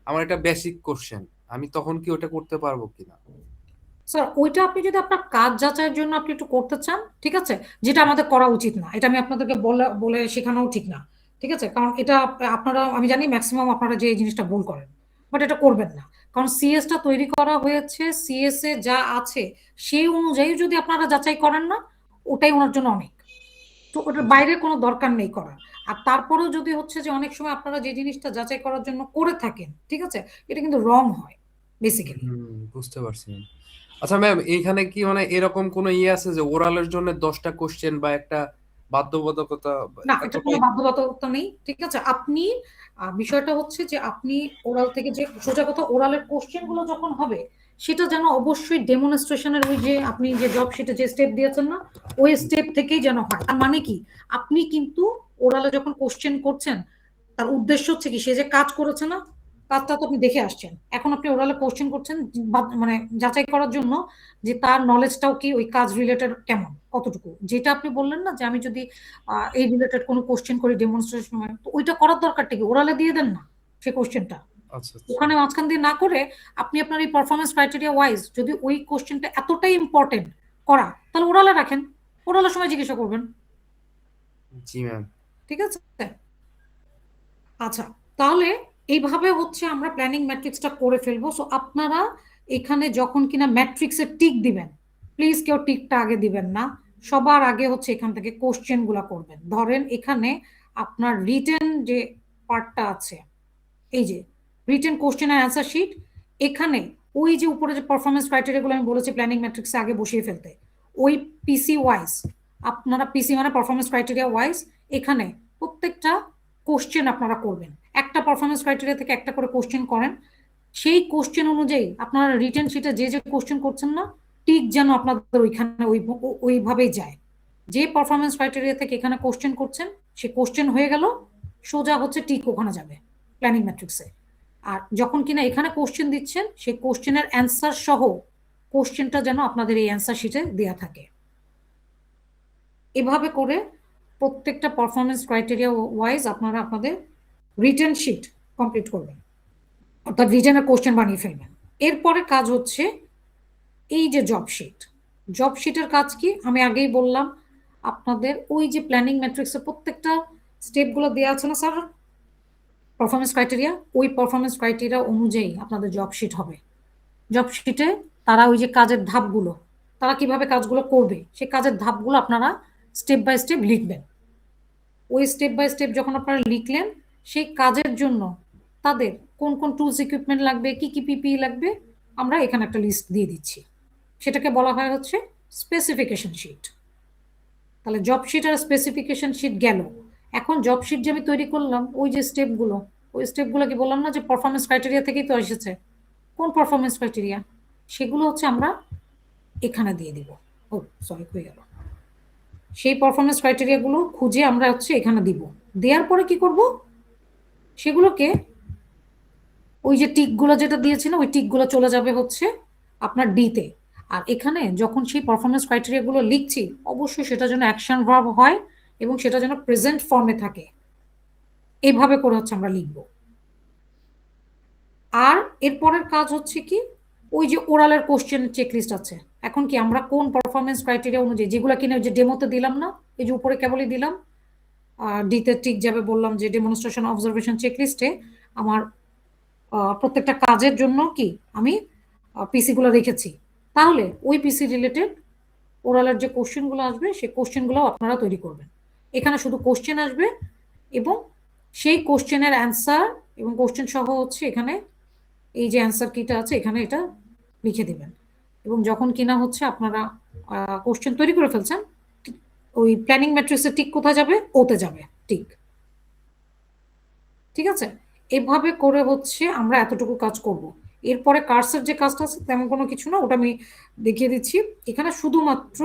আমার একটা বেসিক কোশ্চেন, আমি তখন কি ওটা করতে পারবো কিনা? স্যার ওইটা আপনি যদি আপনার কাজ যাচাইয়ের জন্য আপনি একটু করতে চান, ঠিক আছে, যেটা আমাদের করা উচিত না, এটা আমি আপনাদেরকে বলে বলে শেখানোও ঠিক না, ঠিক আছে, কারণ এটা আপনারা, আমি জানি ম্যাক্সিমাম আপনারা যে এই জিনিসটা ভুল করেন, বাট এটা করবেন না। কারণ সিএস টা তৈরি করা হয়েছে, সিএস এ যা আছে সেই অনুযায়ী যদি আপনারা যাচাই করেন না, ওটাই ওনার জন্য অনেক। তো ওটার আচ্ছা। বাইরে কোনো দরকার নেই করার। আর তারপরেও যদি হচ্ছে যে অনেক সময় আপনারা যে জিনিসটা যাচাই করার জন্য করে থাকেন, ঠিক আছে, এটা কিন্তু রং হয় বেসিক্যালি। বুঝতে পারছি। আচ্ছা ম্যাম, এইখানে কি মানে এরকম কোনো ইয়ে আছে যে ওরালের জন্য 10টা কোশ্চেন বা একটা বাধ্যবাধকতা না, এটা কোনো এতটাই? বাধ্যবাধকতা নেই, ঠিক আছে। আপনি বিষয়টা হচ্ছে যে আপনি ওরাল থেকে যে সোজা কথা ওরালের কোশ্চেন গুলো যখন হবে সেটা যেন অবশ্যই ডেমনস্ট্রেশনের ওই যে আপনি যে জব সেটা যে স্টেপ দিয়েছেন না ওই স্টেপ থেকেই যেন হয়। তার মানে কি, আপনি কিন্তু ওরালে যখন কোশ্চেন করছেন তার উদ্দেশ্য হচ্ছে কি, সে যে কাজ করেছে না কাজটা তো আপনি দেখে আসছেন, এখন আপনি ওরালে কোশ্চেন করছেন মানে যাচাই করার জন্য যে তার নলেজটাও কি ওই কাজ রিলেটেড কেমন কতটুকু, যেটা আপনি বললেন না যে আমি যদি এই রিলেটেড কোনো কোশ্চেন করি ডেমনস্ট্রেশন হয়, তো ওইটা করার দরকারটা কি, ওরালে দিয়ে দেন না সেই কোশ্চেনটা, আচ্ছা আচ্ছা। ওখানে মাঝখান দিয়ে না করে আপনি আপনার এই পারফরমেন্স ক্রাইটেরিয়া ওয়াইজ যদি ওই কোশ্চেনটা এতটাই ইম্পর্টেন্ট করা তাহলে ওরালে রাখেন, ওরালের সময় জিজ্ঞাসা করবেন, জি ম্যাম। ঠিক আছে। আচ্ছা, তাহলে এইভাবে হচ্ছে আমরা প্ল্যানিং ম্যাট্রিক্সটা করে ফেলবো। সো আপনারা এখানে যখন কিনা ম্যাট্রিক্সে টিক দিবেন, প্লিজ কেউ টিকটা আগে দিবেন না, সবার আগে হচ্ছে এখান থেকে কোশ্চেন গুলা করবেন। ধরেন এখানে আপনার রিটেন যে পার্টটা আছে, এই যে রিটেন কোশ্চেন আর অ্যান্সার শিট, এখানে ওই যে উপরে যে পারফরমেন্স ক্রাইটেরিয়া গুলো আমি বলেছি প্ল্যানিং ম্যাট্রিক্সে আগে বসিয়ে ফেলতে, ওই পিসি ওয়াইজ আপনারা, পিসি মানে পারফরমেন্স ক্রাইটেরিয়া ওয়াইজ এখানে প্রত্যেকটা কোশ্চেন আপনারা করবেন, একটা পারফরমেন্স ক্রাইটেরিয়া থেকে একটা করে কোশ্চেন করেন, সেই কোশ্চেন অনুযায়ী আপনারা রিটেন শিটে যে যে কোশ্চেন করছেন না টিক যেন আপনাদের ওইখানে ওইভাবেই যায়। যে পারফরমেন্স ক্রাইটেরিয়া থেকে এখানে কোশ্চেন করছেন, সে কোশ্চেন হয়ে গেল, সোজা হচ্ছে টিক ওখানে যাবে প্ল্যানিং ম্যাট্রিক্সে। আর যখন কিনা এখানে কোশ্চেন দিচ্ছেন, সেই কোশ্চেনের অ্যান্সার সহ কোশ্চেনটা যেন আপনাদের এই অ্যান্সার শিটে দেয়া থাকে। এভাবে করে প্রত্যেকটা পারফরমেন্স ক্রাইটেরিয়া ওয়াইজ আপনারা আপনাদের রিটেন শিট কমপ্লিট করবেন, অর্থাৎ রিটেনের কোশ্চেন বানিয়ে ফেলবেন। এরপরে কাজ হচ্ছে এই যে জব শিট। জব শিটের কাজ কি আমি আগেই বললাম, আপনাদের ওই যে প্ল্যানিং ম্যাট্রিক্সের প্রত্যেকটা স্টেপগুলো দেওয়া আছে না স্যার, পারফরমেন্স ক্রাইটেরিয়া, ওই পারফরমেন্স ক্রাইটেরিয়া অনুযায়ী আপনাদের জব শিট হবে। জব শিটে তারা ওই যে কাজের ধাপগুলো, তারা কিভাবে কাজগুলো করবে, সেই কাজের ধাপগুলো আপনারা স্টেপ বাই স্টেপ লিখবেন। ওই স্টেপ বাই স্টেপ যখন আপনারা লিখলেন, সেই কাজের জন্য তাদের কোন কোন টুলস ইকুইপমেন্ট লাগবে, কি কি পিপিই লাগবে, আমরা এখানে একটা লিস্ট দিয়ে দিচ্ছি। সেটাকে বলা হয় হচ্ছে স্পেসিফিকেশন শিট। তাহলে জব শিট আর স্পেসিফিকেশন শিট গেল। এখন জব শিট যে আমি তৈরি করলাম, ওই যে স্টেপগুলো, ওই স্টেপগুলো কি বললাম না যে পারফরমেন্স ক্রাইটেরিয়া থেকেই তো এসেছে। কোন পারফরমেন্স ক্রাইটেরিয়া? সেগুলো হচ্ছে আমরা এখানে দিয়ে দিব। ও সরি, হয়ে গেল। সেই পারফরমেন্স ক্রাইটেরিয়াগুলো খুঁজে আমরা হচ্ছে এখানে দিব। দেওয়ার পরে কি করব, সেগুলোকে ওই যে টিকগুলো যেটা দিয়েছি না, ওই টিকগুলো চলে যাবে হচ্ছে আপনার ডিতে। আর এখানে যখন সেই পারফরমেন্স ক্রাইটেরিয়াগুলো লিখছি, অবশ্যই সেটা যেন অ্যাকশন ভার্ব হয় এবং সেটা যেন প্রেজেন্ট ফর্মে থাকে, এইভাবে করে হচ্ছে আমরা লিখব। আর এরপরের কাজ হচ্ছে কি, ওই যে ওরালের কোশ্চেন চেকলিস্ট আছে। এখন কি আমরা কোন পারফরমেন্স ক্রাইটেরিয়া অনুযায়ী, যেগুলো কিনা ওই যে ডেমোতে দিলাম না, এই যে উপরে কেবলই দিলাম, ডিতে টিক যাবে, বললাম যে ডেমনস্ট্রেশন অবজারভেশন চেকলিস্টে আমার প্রত্যেকটা কাজের জন্য কি আমি পিসি গুলো রেখেছি। তাহলে ওই পিসি রিলেটেড ওরালের যে কোশ্চেনগুলো আসবে, সেই কোশ্চেনগুলো আপনারা তৈরি করবেন। এখানে শুধু কোশ্চেন আসবে এবং সেই কোশ্চেনের অ্যান্সার এবং কোশ্চেন সহ হচ্ছে এখানে এই যে অ্যান্সার কিটা আছে এখানে এটা লিখে দিবেন। এবং যখন কিনা হচ্ছে আপনারা কোশ্চেন তৈরি করে ফেলছেন, ওই প্ল্যানিং ম্যাট্রিক্সে টিক কোথায় যাবে, ওতে যাবে টিক। ঠিক আছে, এভাবে করে হচ্ছে আমরা এতটুকু কাজ করব। এরপরে কার্সের যে কাজটা আছে তেমন কোনো কিছু না, ওটা আমি দেখিয়ে দিচ্ছি। এখানে শুধুমাত্র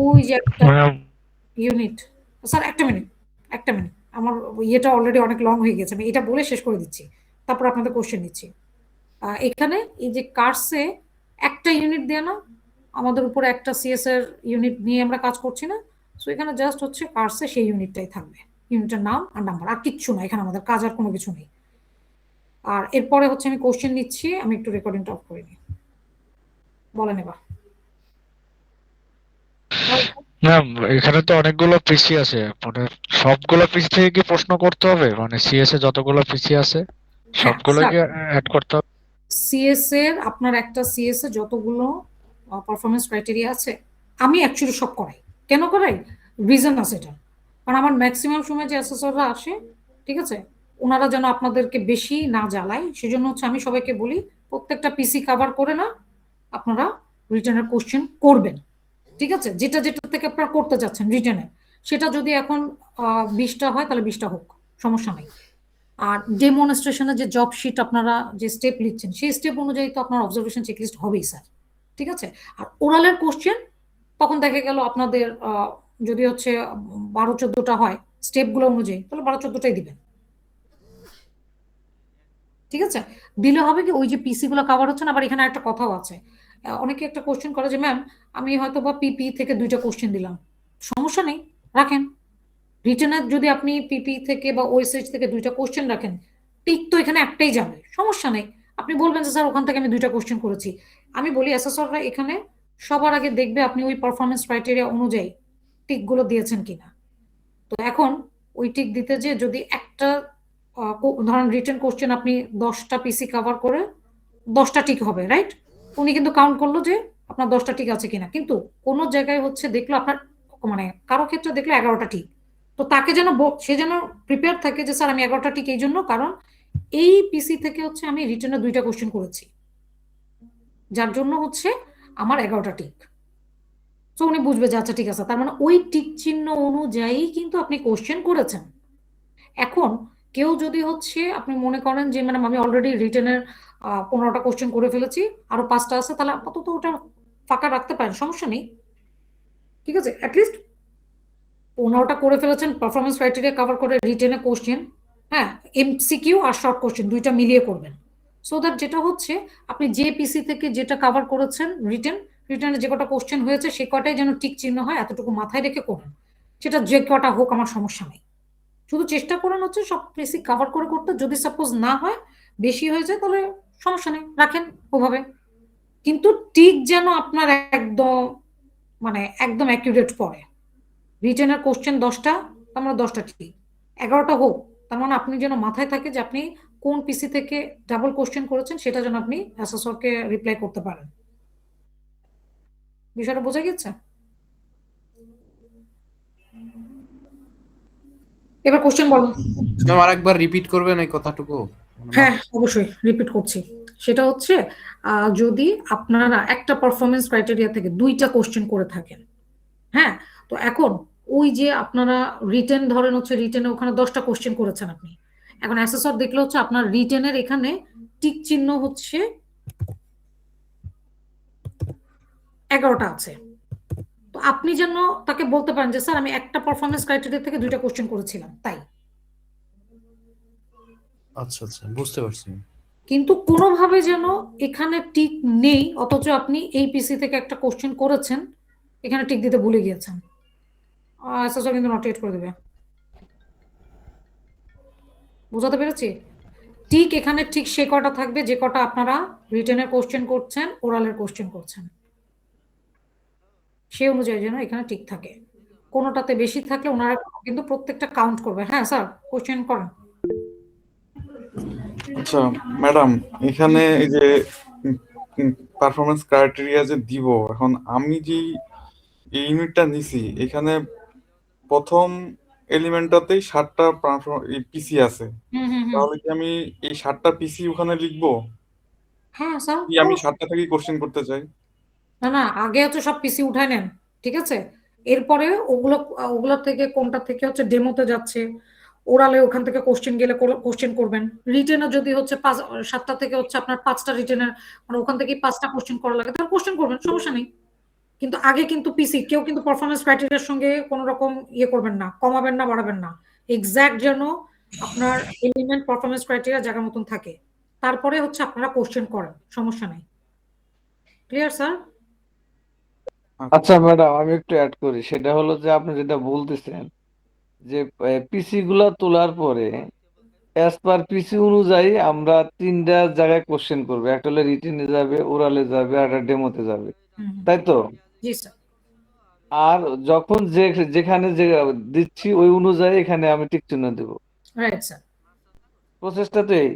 ওই যে একটা ইউনিট, স্যার একটা মিনিট, একটা মিনিট, আমার ইয়েটা অলরেডি অনেক লং হয়ে গেছে, আমি এটা বলে শেষ করে দিচ্ছি, তারপর আপনাদের কোশ্চেন নিচ্ছি। এখানে এই যে কার্সে একটা ইউনিট দেয়া না, আমাদের উপরে একটা সিএস এর ইউনিট নিয়ে আমরা কাজ করছি না, সো এখানে জাস্ট হচ্ছে কার্সে সেই ইউনিটটাই থাকবে, ইউনিটের নাম আর নাম্বার, আর কিচ্ছু না, এখানে আমাদের কাজ আর কোনো কিছু নেই। আর এরপরে হচ্ছে আমি কোশ্চেন নিচ্ছি, আমি একটু রেকর্ডিংটা অফ করে নিই, বলেন এবার। ম্যাম, এখানে তো অনেকগুলো পিসি আছে, মানে সবগুলো পিসি থেকে কি প্রশ্ন করতে হবে? মানে সিএস এ যতগুলো পিসি আছে হ্যাঁ সবগুলো স্যার, কি অ্যাড করতে হবে? সিএস এর আপনার একটা সিএস এ যতগুলো পারফরমেন্স ক্রাইটেরিয়া আছে, আমি অ্যাকচুয়ালি সব করাই। কেন করাই? রিজন আছে এটা। কারণ আমার ম্যাক্সিমাম সময় যে অ্যাসেসররা আসে, ঠিক আছে, ওনারা যেন আপনাদেরকে বেশি না জ্বালায়, সেজন্য হচ্ছে আমি সবাইকে বলি প্রত্যেকটা পিসি কভার করে না আপনারা রিটার্নের কোশ্চেন করবেন। ঠিক আছে, যেটা যেটা থেকে আপনারা করতে যাচ্ছেন রিটার্নে, সেটা যদি এখন 20টা হয় তাহলে 20টা হোক, সমস্যা নাই। আর ডেমনস্ট্রেশনের যে জব শিট আপনারা যে স্টেপ লিখছেন, সেই স্টেপ অনুযায়ী তো আপনার অবজারভেশন চেকলিস্ট হবেই স্যার। ঠিক আছে, আর ওরালের কোশ্চেন তখন দেখা গেল আপনাদের যদি হচ্ছে 12-14টা হয় স্টেপগুলো অনুযায়ী, তাহলে 12-14টাই দিবেন। ঠিক আছে, দিলে হবে কি, ওই যে পিসি গুলো কভার হচ্ছে না। আবার এখানে একটা কথাও আছে, অনেকে একটা কোশ্চেন করে যে ম্যাম আমি হয়তো বা পিপি থেকে 2টা কোশ্চেন দিলাম, সমস্যা নেই, রাখেন। রিটেনের যদি আপনি পিপি থেকে বা ওএসএইচ থেকে 2টা কোশ্চেন রাখেন, টিক তো এখানে একটাই যাবে, সমস্যা নেই। আপনি বলবেন যে স্যার ওখান থেকে আমি 2টা কোশ্চেন করেছি। আমি বলি অ্যাসেসররা এখানে সবার আগে দেখবে আপনি ওই পারফরমেন্স ক্রাইটেরিয়া অনুযায়ী টিকগুলো দিয়েছেন কিনা। তো এখন ওই টিক দিতে যে যদি একটা ধরেন রিটেন কোশ্চেন আপনি 10টা পিসি কভার করে 10টা টিক হবে, রাইট? উনি কিন্তু কাউন্ট করলো যে আপনার 10টা টিক আছে কিনা, কিন্তু কোন জায়গায় হচ্ছে দেখলো আপনার, মানে কারো ক্ষেত্রে দেখলো 11টা টিক। তো তাকে যেন সে যেন প্রিপেয়ার থাকে যে স্যার আমি 11টা টিক এই জন্য, কারণ এই পিসি থেকে হচ্ছে আমি রিটেনে 2টা কোশ্চেন করেছি, যার জন্য হচ্ছে আমার 11টা টিক। তো উনি বুঝবে যে আচ্ছা ঠিক আছে, তার মানে ওই টিক চিহ্ন অনুযায়ী কিন্তু আপনি কোশ্চেন করেছেন। এখন কেউ যদি হচ্ছে আপনি মনে করেন যে ম্যাডাম আমি অলরেডি রিটেনের 15টা কোশ্চেন করে ফেলেছি, আরো 5টা আছে, তাহলে আপাতত ওটা ফাঁকা রাখতে পারেন, সমস্যা নেই, ঠিক আছে। অ্যাটলিস্ট 15টা করে ফেলেছেন, পারফরমেন্স ক্রাইটেরিয়া কভার করে রিটেনে কোশ্চেন, হ্যাঁ, এমসিকিউ আর শর্ট কোশ্চেন দুইটা মিলিয়ে করবেন। সো দ্যাট যেটা হচ্ছে আপনি যে পিসি থেকে যেটা কভার করেছেন রিটেনে যে কটা কোশ্চেন হয়েছে সে কটাই যেন টিক চিহ্ন হয়, এতটুকু মাথায় রেখে করুন। সেটা যে কটা হোক আমার সমস্যা নেই, শুধু চেষ্টা করেন হচ্ছে সব পিসি কভার করে করতে। যদি সাপোজ না হয়, বেশি হয়ে যায়, তাহলে সমস্যা নেই, রাখেন ওভাবে। কিন্তু টিক যেন আপনার একদম মানে একদম অ্যাকিউরেট পড়ে। রিটেনের কোশ্চেন 10টা, তার মানে 10টা ঠিক। 11টা হোক, তার মানে আপনি যেন মাথায় থাকে যে আপনি কোন পিসি থেকে ডাবল কোশ্চেন করেছেন, সেটা যেন আপনি অ্যাসেসরকে রিপ্লাই করতে পারেন। বিষয়টা বোঝা গেছে? এবার কোশ্চেন বলো। ম্যাম আরেকবার রিপিট করবেন এই কথাটুকু? হ্যাঁ, অবশ্যই রিপিট করছি। সেটা হচ্ছে যদি আপনারা একটা পারফরমেন্স ক্রাইটেরিয়া থেকে 2টা কোশ্চেন করে থাকেন, হ্যাঁ, তো এখন ওই যে আপনারা রিটেন ধরেন হচ্ছে রিটেনে ওখানে 10টা কোশ্চেন করেছেন আপনি, এখন অ্যাসেসর দেখলে হচ্ছে আপনার রিটেনের এখানে টিক চিহ্ন হচ্ছে 11টা আছে। তো আপনি যেন তাকে বলতে পারেন যে স্যার আমি একটা পারফরমেন্স ক্রাইটেরিয়া থেকে 2টা কোশ্চেন করেছিলাম তাই। আচ্ছা আচ্ছা, বুঝতে পারছি। কিন্তু কোনোভাবে যেন এখানে টিক নেই অথচ আপনি এই পিসি থেকে একটা কোশ্চেন করেছেন, এখানে টিক দিতে ভুলে গিয়েছেন, অ্যাসেসর কিন্তু নট করে দেবে। বুঝাতে পেরেছি? ঠিক এখানে ঠিক সে কটা থাকবে যে কটা আপনারা রিটেনের কোশ্চেন করছেন, ওরালের কোশ্চেন করছেন, সে অনুযায়ী যেন এখানে ঠিক থাকে। কোনোটাতে বেশি থাকলে ওনারা কিন্তু প্রত্যেকটা কাউন্ট করবে। হ্যাঁ স্যার, কোশ্চেন করেন। আচ্ছা ম্যাডাম, এখানে এই যে পারফরমেন্স ক্রাইটেরিয়া যে দিব, এখন আমি যে এই ইউনিটটা নিছি, এখানে প্রথম এলিমেন্টটাতেই 7টা পিসি আছে, হুম হুম হুম। তাহলে কি আমি এই 7টা পিসি ওখানে লিখবো, হ্যাঁ স্যার, কি আমি 7টা থেকেই কোশ্চেন করতে চাই? না না, আগে হচ্ছে সব পিসি উঠায় নেন, ঠিক আছে। এরপরে ওগুলো থেকে কোনটা থেকে হচ্ছে ডেমোতে যাচ্ছে, ওরালে ওখান থেকে কোশ্চেন গেলে কোশ্চেন করবেন। রিটেনে যদি হচ্ছে 7টা থেকে হচ্ছে আপনার 5টা রিটেনের, মানে ওখান থেকে 5টা কোশ্চেন করা লাগে, তাহলে কোশ্চেন করবেন, সমস্যা নেই। কিন্তু আগে কিন্তু পিসি কেউ কিন্তু পারফরমেন্স ক্রাইটেরিয়ার সঙ্গে কোনো রকম ইয়ে করবেন না, কমাবেন না, বাড়াবেন না। এক্সাক্ট যেন আপনার এলিমেন্ট পারফরমেন্স ক্রাইটেরিয়া জায়গা মতন থাকে, তারপরে হচ্ছে আপনারা কোশ্চেন করেন, সমস্যা নেই। Clear sir? আচ্ছা ম্যাডাম, আমি একটু অ্যাড করি। সেটা হলো যে আপনি যেটা বলতেছেন যে পিসি গুলা তোলার পরে অ্যাজ পার পিসি অনুযায়ী আমরা 3টা জায়গায় কোশ্চেন করবো, একটা হলো রিটেনে যাবে, ওরালে যাবে, আর একটা ডেমোতে যাবে, হুম, তাই তো? জি স্যার। আর যখন যেখানে যে দিচ্ছি ওই অনুযায়ী এখানে আমি টিক চিহ্ন দেবো। Right sir. প্রসেসটা তো এই।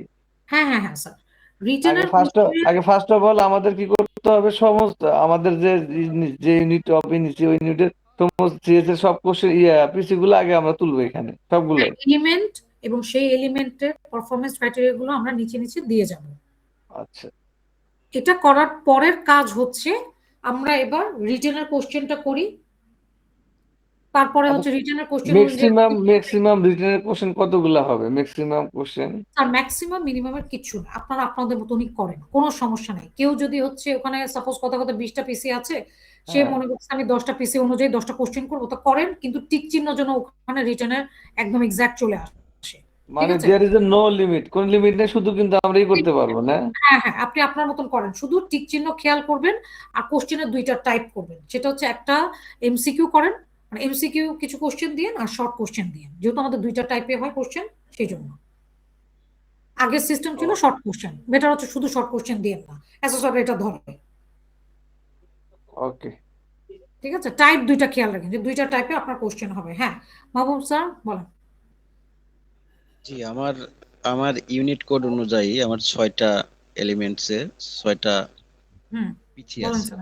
হ্যাঁ হ্যাঁ হ্যাঁ স্যার, আগে রিটেনের ফার্স্ট আগে ফার্স্ট অফ অল আমাদের কি করতে হবে, সমস্ত আমাদের যে ইউনিট অফ নিচ্ছি ওই ইউনিটের সমস্ত সিএস এর সব কোশ্চেন পিসি গুলো আগে আমরা তুলবো এখানে সবগুলাই। এলিমেন্ট এবং সেই এলিমেন্টের পারফরমেন্স ক্রাইটেরিয়া গুলো আমরা নিচে নিচে দিয়ে যাব। আচ্ছা, এটা করার পরের কাজ হচ্ছে আমরা এবার রিটেনের কোশ্চেনটা করি, তারপরে হচ্ছে রিটেনের কোশ্চেন অনুযায়ী ম্যাক্সিমাম রিটেনের কোশ্চেন কতগুলা হবে ম্যাক্সিমাম কোশ্চেন? আর ম্যাক্সিমাম মিনিমামের কিছু না, আপনারা আপনাদের মতনই করেন, কোনো সমস্যা নাই। কেউ যদি হচ্ছে ওখানে সাপোজ কথা কথা 20টা পিসি আছে, সে হ্যাঁ, মনে করছে আমি 10টা পিসি অনুযায়ী 10টা কোশ্চেন করবো, তো করেন, কিন্তু টিক চিহ্ন যেন ওখানে রিটেনের একদম এক্সাক্ট চলে আসে, ঠিক মানে আছে। There is a no limit, কোন লিমিট নেই, শুধু কিন্তু আমরাই করতে পারবো না। হ্যাঁ হ্যাঁ, আপনি আপনার মতন করেন, শুধু টিক চিহ্ন খেয়াল করবেন। আর কোশ্চেনের 2টা টাইপ করবেন, সেটা হচ্ছে একটা এমসিকিউ করেন, মানে এমসিকিউ কিছু কোশ্চেন দিয়ে, আর শর্ট কোশ্চেন দিয়ে, যেহেতু আমাদের 2টা টাইপে হয় কোশ্চেন, সেই জন্য আগের সিস্টেম ছিল শর্ট কোশ্চেন। বেটার হচ্ছে শুধু শর্ট কোশ্চেন দিয়ে না, অ্যাসেসর এটা ধরে, ওকে। ঠিক আছে। টাইপ 2টা খেয়াল রাখেন যে 2টা টাইপে আপনার কোশ্চেন হবে। হ্যাঁ মাহবুব স্যার বলেন। জি, আমার আমার ইউনিট কোড অনুযায়ী আমার 6টা এলিমেন্টসে 6টা হুম, পিসি বলেন আছে। স্যার,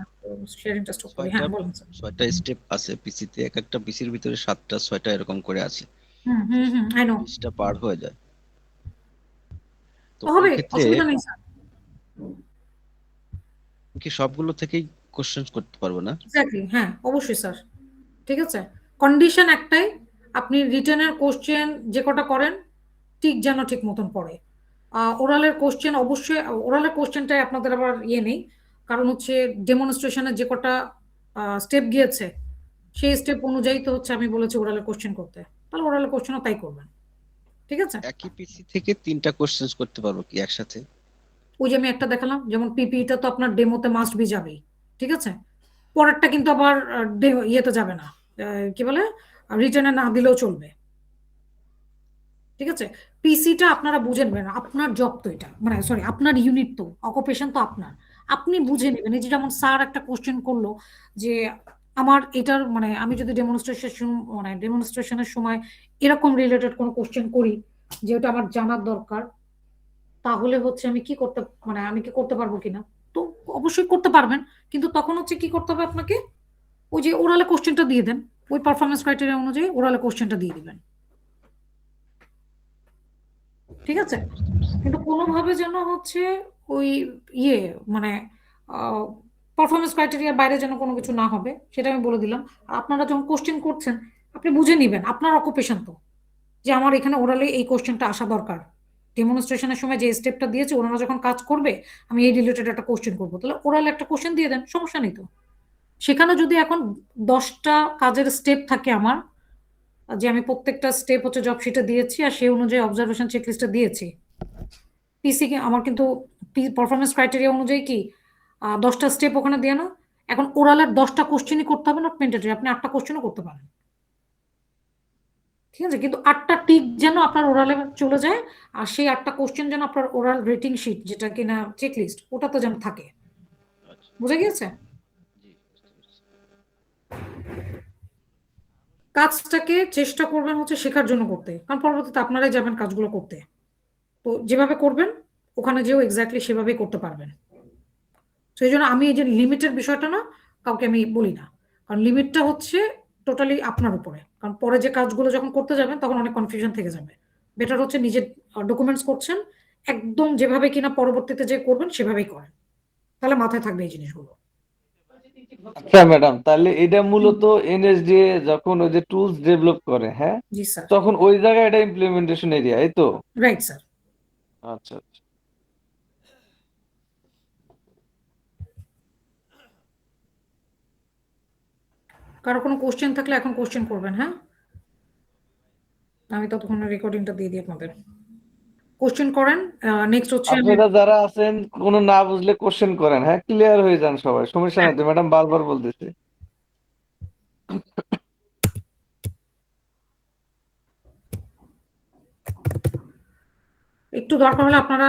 শেয়ারিংটা স্টপ করি। 6টা হ্যাঁ বলেন স্যার। 6টা স্টেপ আছে পিসিতে, এক একটা পিসির ভিতরে 7টা 6টা এরকম করে আছে। হুম হুম হুম, আই নো। 20টা পার হয়ে যায়। তো হবে, এই ক্ষেত্রে অসুবিধা নেই স্যার। কি সবগুলো থেকেই কোশ্চেন করতে পারবো না? এক্স্যাক্টলি, হ্যাঁ অবশ্যই স্যার, ঠিক আছে। কন্ডিশন একটাই, আপনি রিটেনের কোশ্চেন যে কটা করেন ঠিক যেন ঠিক মতন পড়ে। ওরালের কোশ্চেন অবশ্যই, ওরালের কোশ্চেনটাই আপনাদের আবার ইয়ে নেই, কারণ হচ্ছে ডেমনস্ট্রেশনের যে কটা স্টেপ গিয়েছে সেই স্টেপ অনুযায়ী তো হচ্ছে আমি বলেছি ওরালে কোশ্চেন করতে, তাহলে ওরালে কোশ্চেনও তাই করবেন। ঠিক আছে, একই পিসি থেকে 3টা কোশ্চেন করতে পারবো কি একসাথে? ওই যে আমি একটা দেখালাম, যেমন পিপিটা তো আপনার ডেমোতে মাস্ট বি যাবেই। ঠিক আছে, পরেরটা কিন্তু আবার ইয়েতে যাবে না, কি বলে, রিটার্নে না দিলেও চলবে। ঠিক আছে, পিসিটা আপনারা বুঝে নেবেন, আপনার জব তো এটা, মানে সরি আপনার ইউনিট তো, অকুপেশন তো আপনার, আপনি বুঝে নেবেন। এই যে যেমন স্যার একটা কোশ্চেন করলো যে আমার এটার মানে আমি যদি ডেমনস্ট্রেশনের সময় এরকম রিলেটেড কোনো কোশ্চেন করি যেটা আমার জানার দরকার, তাহলে হচ্ছে আমি কি করতে, মানে আমি কি করতে পারবো কিনা। তো অবশ্যই করতে পারবেন, কিন্তু তখন হচ্ছে কি করতে হবে আপনাকে, ওই যে ওরালে কোশ্চেনটা দিয়ে দেন, ওই পারফরমেন্স ক্রাইটেরিয়া অনুযায়ী ওরালে কোশ্চেনটা দিয়ে দিবেন। ঠিক আছে, কিন্তু কোনোভাবে যেন হচ্ছে ওই ইয়ে মানে পারফরমেন্স ক্রাইটেরিয়ার বাইরে যেন কোনো কিছু না হবে, সেটা আমি বলে দিলাম। আর আপনারা যখন কোশ্চেন করছেন আপনি বুঝে নিবেন আপনার অকুপেশন তো, যে আমার এখানে ওরালে এই কোশ্চেনটা আসা দরকার, ডেমনস্ট্রেশনের সময় যে স্টেপটা দিয়েছে ওনারা যখন কাজ করবে আমি এই রিলেটেড একটা কোশ্চেন করবো, তাহলে ওরালে একটা কোশ্চেন দিয়ে দেন, সমস্যা নেই তো। সেখানে যদি এখন 10টা কাজের স্টেপ থাকে আমার, যে আমি প্রত্যেকটা স্টেপ হচ্ছে জব শিটে দিয়েছি আর সেই অনুযায়ী অবজারভেশন চেকলিস্টে দিয়েছি, পিসি আমার কিন্তু পারফরমেন্স ক্রাইটেরিয়া অনুযায়ী কি 10টা স্টেপ ওখানে দিয়ে না, এখন ওরালের 10টা কোশ্চেনই করতে হবে, নট ম্যান্ডেটরি, আপনি 8টা কোশ্চেনও করতে পারেন। ঠিক আছে, কিন্তু 8টা টিক যেন আপনার ওরালে চলে যায়, আর সেই 8টা কোশ্চেন যেন আপনার ওরাল রেটিং শিট যেটা কিনা চেকলিস্ট ওটাতে যেন থাকে। আচ্ছা, বুঝে গিয়েছে? জি বুঝতে পেরেছি। কাজটাকে চেষ্টা করবেন হচ্ছে শেখার জন্য করতে, কারণ পরবর্তীতে আপনারাই যাবেন কাজগুলো করতে। তো যেভাবে করবেন ওখানে যেও এক্স্যাক্টলি সেভাবেই করতে পারবেন। সেই জন্য আমি এই যে লিমিটের বিষয়টা না কাউকে আমি বলি না, কারণ লিমিটটা হচ্ছে টোটালি আপনার উপরে, কারণ পরে যে কাজগুলো যখন করতে যাবেন তখন অনেক কনফিউশন থেকে যাবে। বেটার হচ্ছে নিজের ডকুমেন্টস করছেন একদম যেভাবে কিনা পরবর্তীতে যে করবেন সেভাবেই করেন, তাহলে মাথায় থাকবে এই জিনিসগুলো। আচ্ছা ম্যাডাম, তাহলে এটা মূলত এনএসডিএ যখন ওই যে টুলস ডেভেলপ করে, হ্যাঁ, জি স্যার, তখন ওই জায়গায় এটা ইমপ্লিমেন্টেশন এরিয়া, এই তো? Right sir. আচ্ছা আচ্ছা। কারো কোনো কোশ্চেন থাকলে এখন কোশ্চেন করবেন, হ্যাঁ, আমি ততক্ষণ রেকর্ডিংটা দিয়ে দিই আপনাদের। কোশ্চেন করেন, নেক্সট হচ্ছে আমি আপনারা যারা আছেন কোনো না বুঝলে কোশ্চেন করেন, হ্যাঁ, ক্লিয়ার হয়ে যান সবাই, সমস্যা নাই তো, ম্যাডাম বারবার বলতেছে। একটু দরকার হলে আপনারা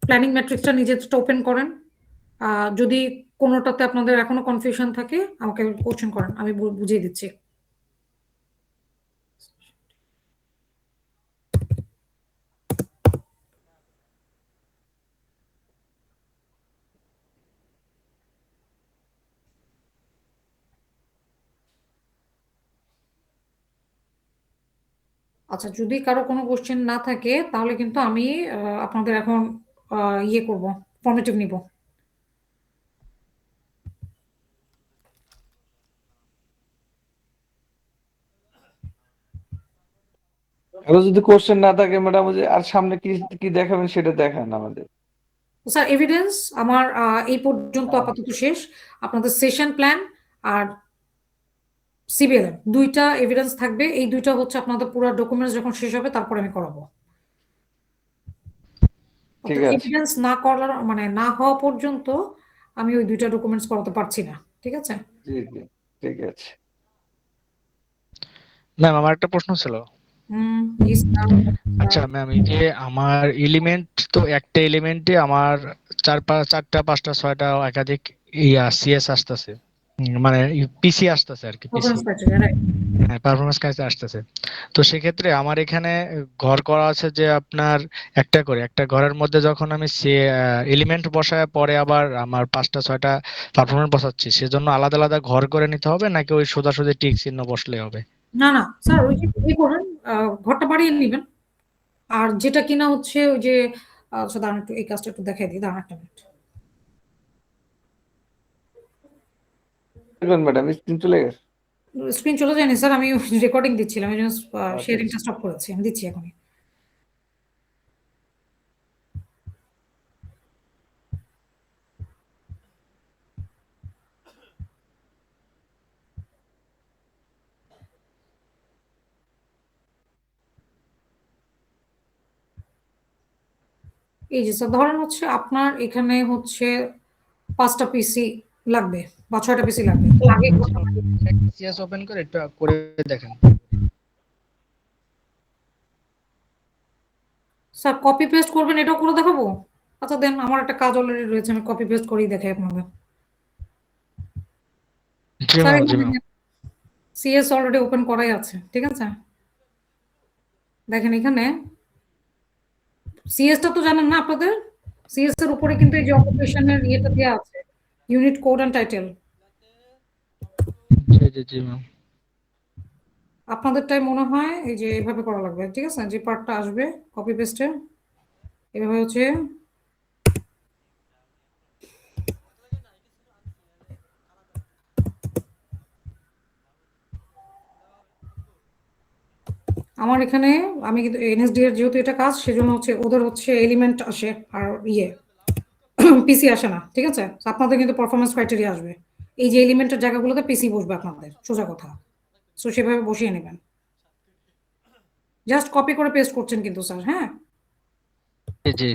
প্ল্যানিং ম্যাট্রিক্সটা নিজেরটা ওপেন করেন, যদি কোনোটাতে আপনাদের এখনো কনফিউশন থাকে আমাকে কোশ্চেন করেন, আমি বুঝিয়ে দিচ্ছি। আচ্ছা, যদি কারো কোনো কোশ্চেন না থাকে তাহলে কিন্তু আমি আপনাদের এখন ইয়ে করব, ফর্মেটিভ নিব। আর যদি কোশ্চেন না থাকে ম্যাডাম, ওই যে আর সামনে কি কি দেখাবেন সেটা দেখান আমাদের। স্যার এভিডেন্স আমার এই পর্যন্ত আপাতত শেষ, আপনাদের সেশন প্ল্যান আর সিবিএলএম দুইটা এভিডেন্স থাকবে, এই দুইটা হচ্ছে আপনাদের পুরো ডকুমেন্টস যখন শেষ হবে তারপর আমি করাবো। ঠিক আছে। এভিডেন্স না করার মানে না হওয়া পর্যন্ত আমি ওই দুইটা ডকুমেন্টস করাতে পারছি না। ঠিক আছে, জি জি, ঠিক আছে। ম্যাম আমার একটা প্রশ্ন ছিল। জি স্যার। আচ্ছা ম্যাম, এই যে আমার এলিমেন্ট, তো একটা এলিমেন্টে আমার 4টা 5টা 6টা একাধিক সিএস আসতেছে, মানে পিসি আসতেছে আর কি, পিসি, পারফরমেন্স ক্রাইটেরিয়া, রাইট। হ্যাঁ পারফরমেন্স কাজে আসতেছে। তো সেক্ষেত্রে আমার এখানে ঘর করা আছে যে আপনার একটা ঘরের মধ্যে যখন আমি সে এলিমেন্ট বসায় পরে আবার আমার 5টা 6টা পারফরমেন্স বসাচ্ছি, সেজন্য আলাদা আলাদা ঘর করে নিতে হবে নাকি ওই সোজাসুজি টিক চিহ্ন বসলে হবে? না না স্যার, ওই যে কি করেন, ঘরটা বাড়িয়ে নেবেন, আর যেটা কিনা হচ্ছে ওই যে আচ্ছা দাঁড়ান একটু এই কাজটা একটু দেখাই দিই, দাঁড়ান একটা মিনিট। দেখবেন ম্যাডাম, স্ক্রিন চলে গেছে। স্ক্রিন চলে যায়নি স্যার, আমি রেকর্ডিং দিচ্ছিলাম এই জন্য আচ্ছা শেয়ারিংটা আচ্ছা। স্টপ করেছি, আমি দিচ্ছি এখনই। এই যে স্যার ধরেন হচ্ছে আপনার এখানে হচ্ছে 5টা পিসি লাগবে বা 6টা পিসি লাগবে, তো আগে সিএস ওপেন করে একটু করে দেখেন। স্যার কপি পেস্ট করবেন এটাও করে দেখাবো? আচ্ছা দেন, আমার একটা কাজ অলরেডি রয়েছে, আমি কপি পেস্ট করেই দেখাই আপনাদের। জি স্যার ম্যাম, জি ম্যাম। সিএস অলরেডি ওপেন করাই আছে, ঠিক আছে? দেখেন এখানে সিএসটা তো জানেন না আপনাদের, সিএস এর উপরে কিন্তু এই যে অকুপেশনের ইয়েটা দেওয়া আছে, ইউনিট কোড এন্ড টাইটেল। জি জি জি ম্যাম। আপনাদেরটাই মনে হয় এই যে এইভাবে করা লাগবে, ঠিক আছে? যে পার্টটা আসবে কপি পেস্টে এভাবে হচ্ছে আমার এখানে, আমি কিন্তু এনএসডি এর যেহেতু এটা কাজ সেজন্য হচ্ছে ওদের হচ্ছে এলিমেন্ট আসে আর ইয়ে পিসি আসে না, ঠিক আছে? তো আপনাদের কিন্তু পারফরমেন্স ক্রাইটেরিয়া আসবে, এই যে এলিমেন্টের জায়গাগুলোতে পিসি বসবে আপনাদের, সোজা কথা। সো সেভাবে বসিয়ে নেবেন, জাস্ট কপি করে পেস্ট করছেন কিন্তু স্যার, হ্যাঁ? জি জি।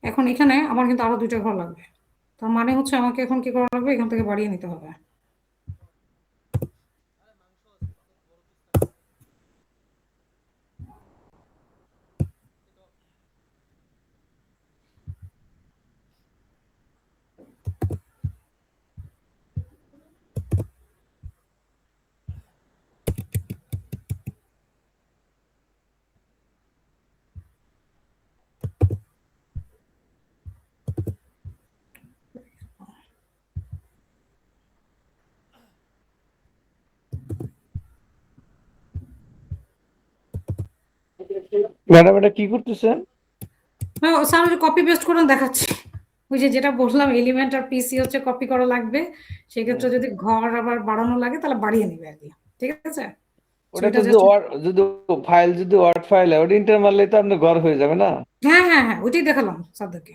এখন এখানে আমার কিন্তু আরো 2টা ঘর লাগবে, তার মানে হচ্ছে আমাকে এখন কি করা লাগবে, এখান থেকে বাড়িয়ে নিতে হবে। ম্যাডাম এটা কি করতেছেন? হ্যাঁ স্যার, ওই যে কপি পেস্ট করে দেখাচ্ছি, ওই যে যেটা বললাম এলিমেন্ট আর পিসি হচ্ছে কপি করা লাগবে, সেক্ষেত্রে যদি ঘর আবার বাড়ানো লাগে তাহলে বাড়িয়ে নিবে আর কি, ঠিক আছে? So ওটা এটা তো যদি জাস্ট, যদি ফাইল, যদি ওয়ার্ড ফাইল হয় ওটা ইন্টার মারলেই তো আপনার ঘর হয়ে যাবে না? হ্যাঁ হ্যাঁ হ্যাঁ ওইটাই দেখালাম স্যারদেরকে,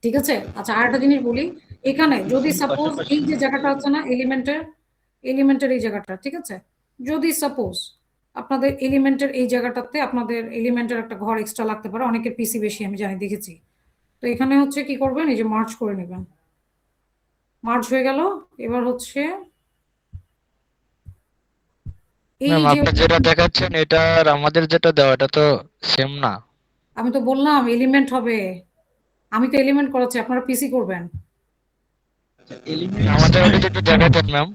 ঠিক আছে? আচ্ছা আর একটা জিনিস বলি, এখানে যদি সাপোজ এই যে জায়গাটা আছে না এলিমেন্টের এই জায়গাটা, ঠিক আছে? যদি সাপোজ আপনাদের এলিমেন্টের এই জায়গাটাতে আপনাদের এলিমেন্টের একটা ঘর এক্সট্রা লাগতে পারে, অনেকের পিসি বেশি আমি জানি, দেখেছি। তো এখানে হচ্ছে কি করবেন, এই যে মার্জ করে নেবেন, মার্জ হয়ে গেল। এবার হচ্ছে এই ম্যাম, যে আপনি যেটা দেখাচ্ছেন এটা আর আমাদের যেটা দেওয়া এটা তো সেম না। আমি তো বললাম এলিমেন্ট হবে, আমি তো এলিমেন্ট করাচ্ছি, আপনারা পিসি করবেন। এলিমেন্টস আমাদের ওটা একটু দেখাতেন ম্যাম।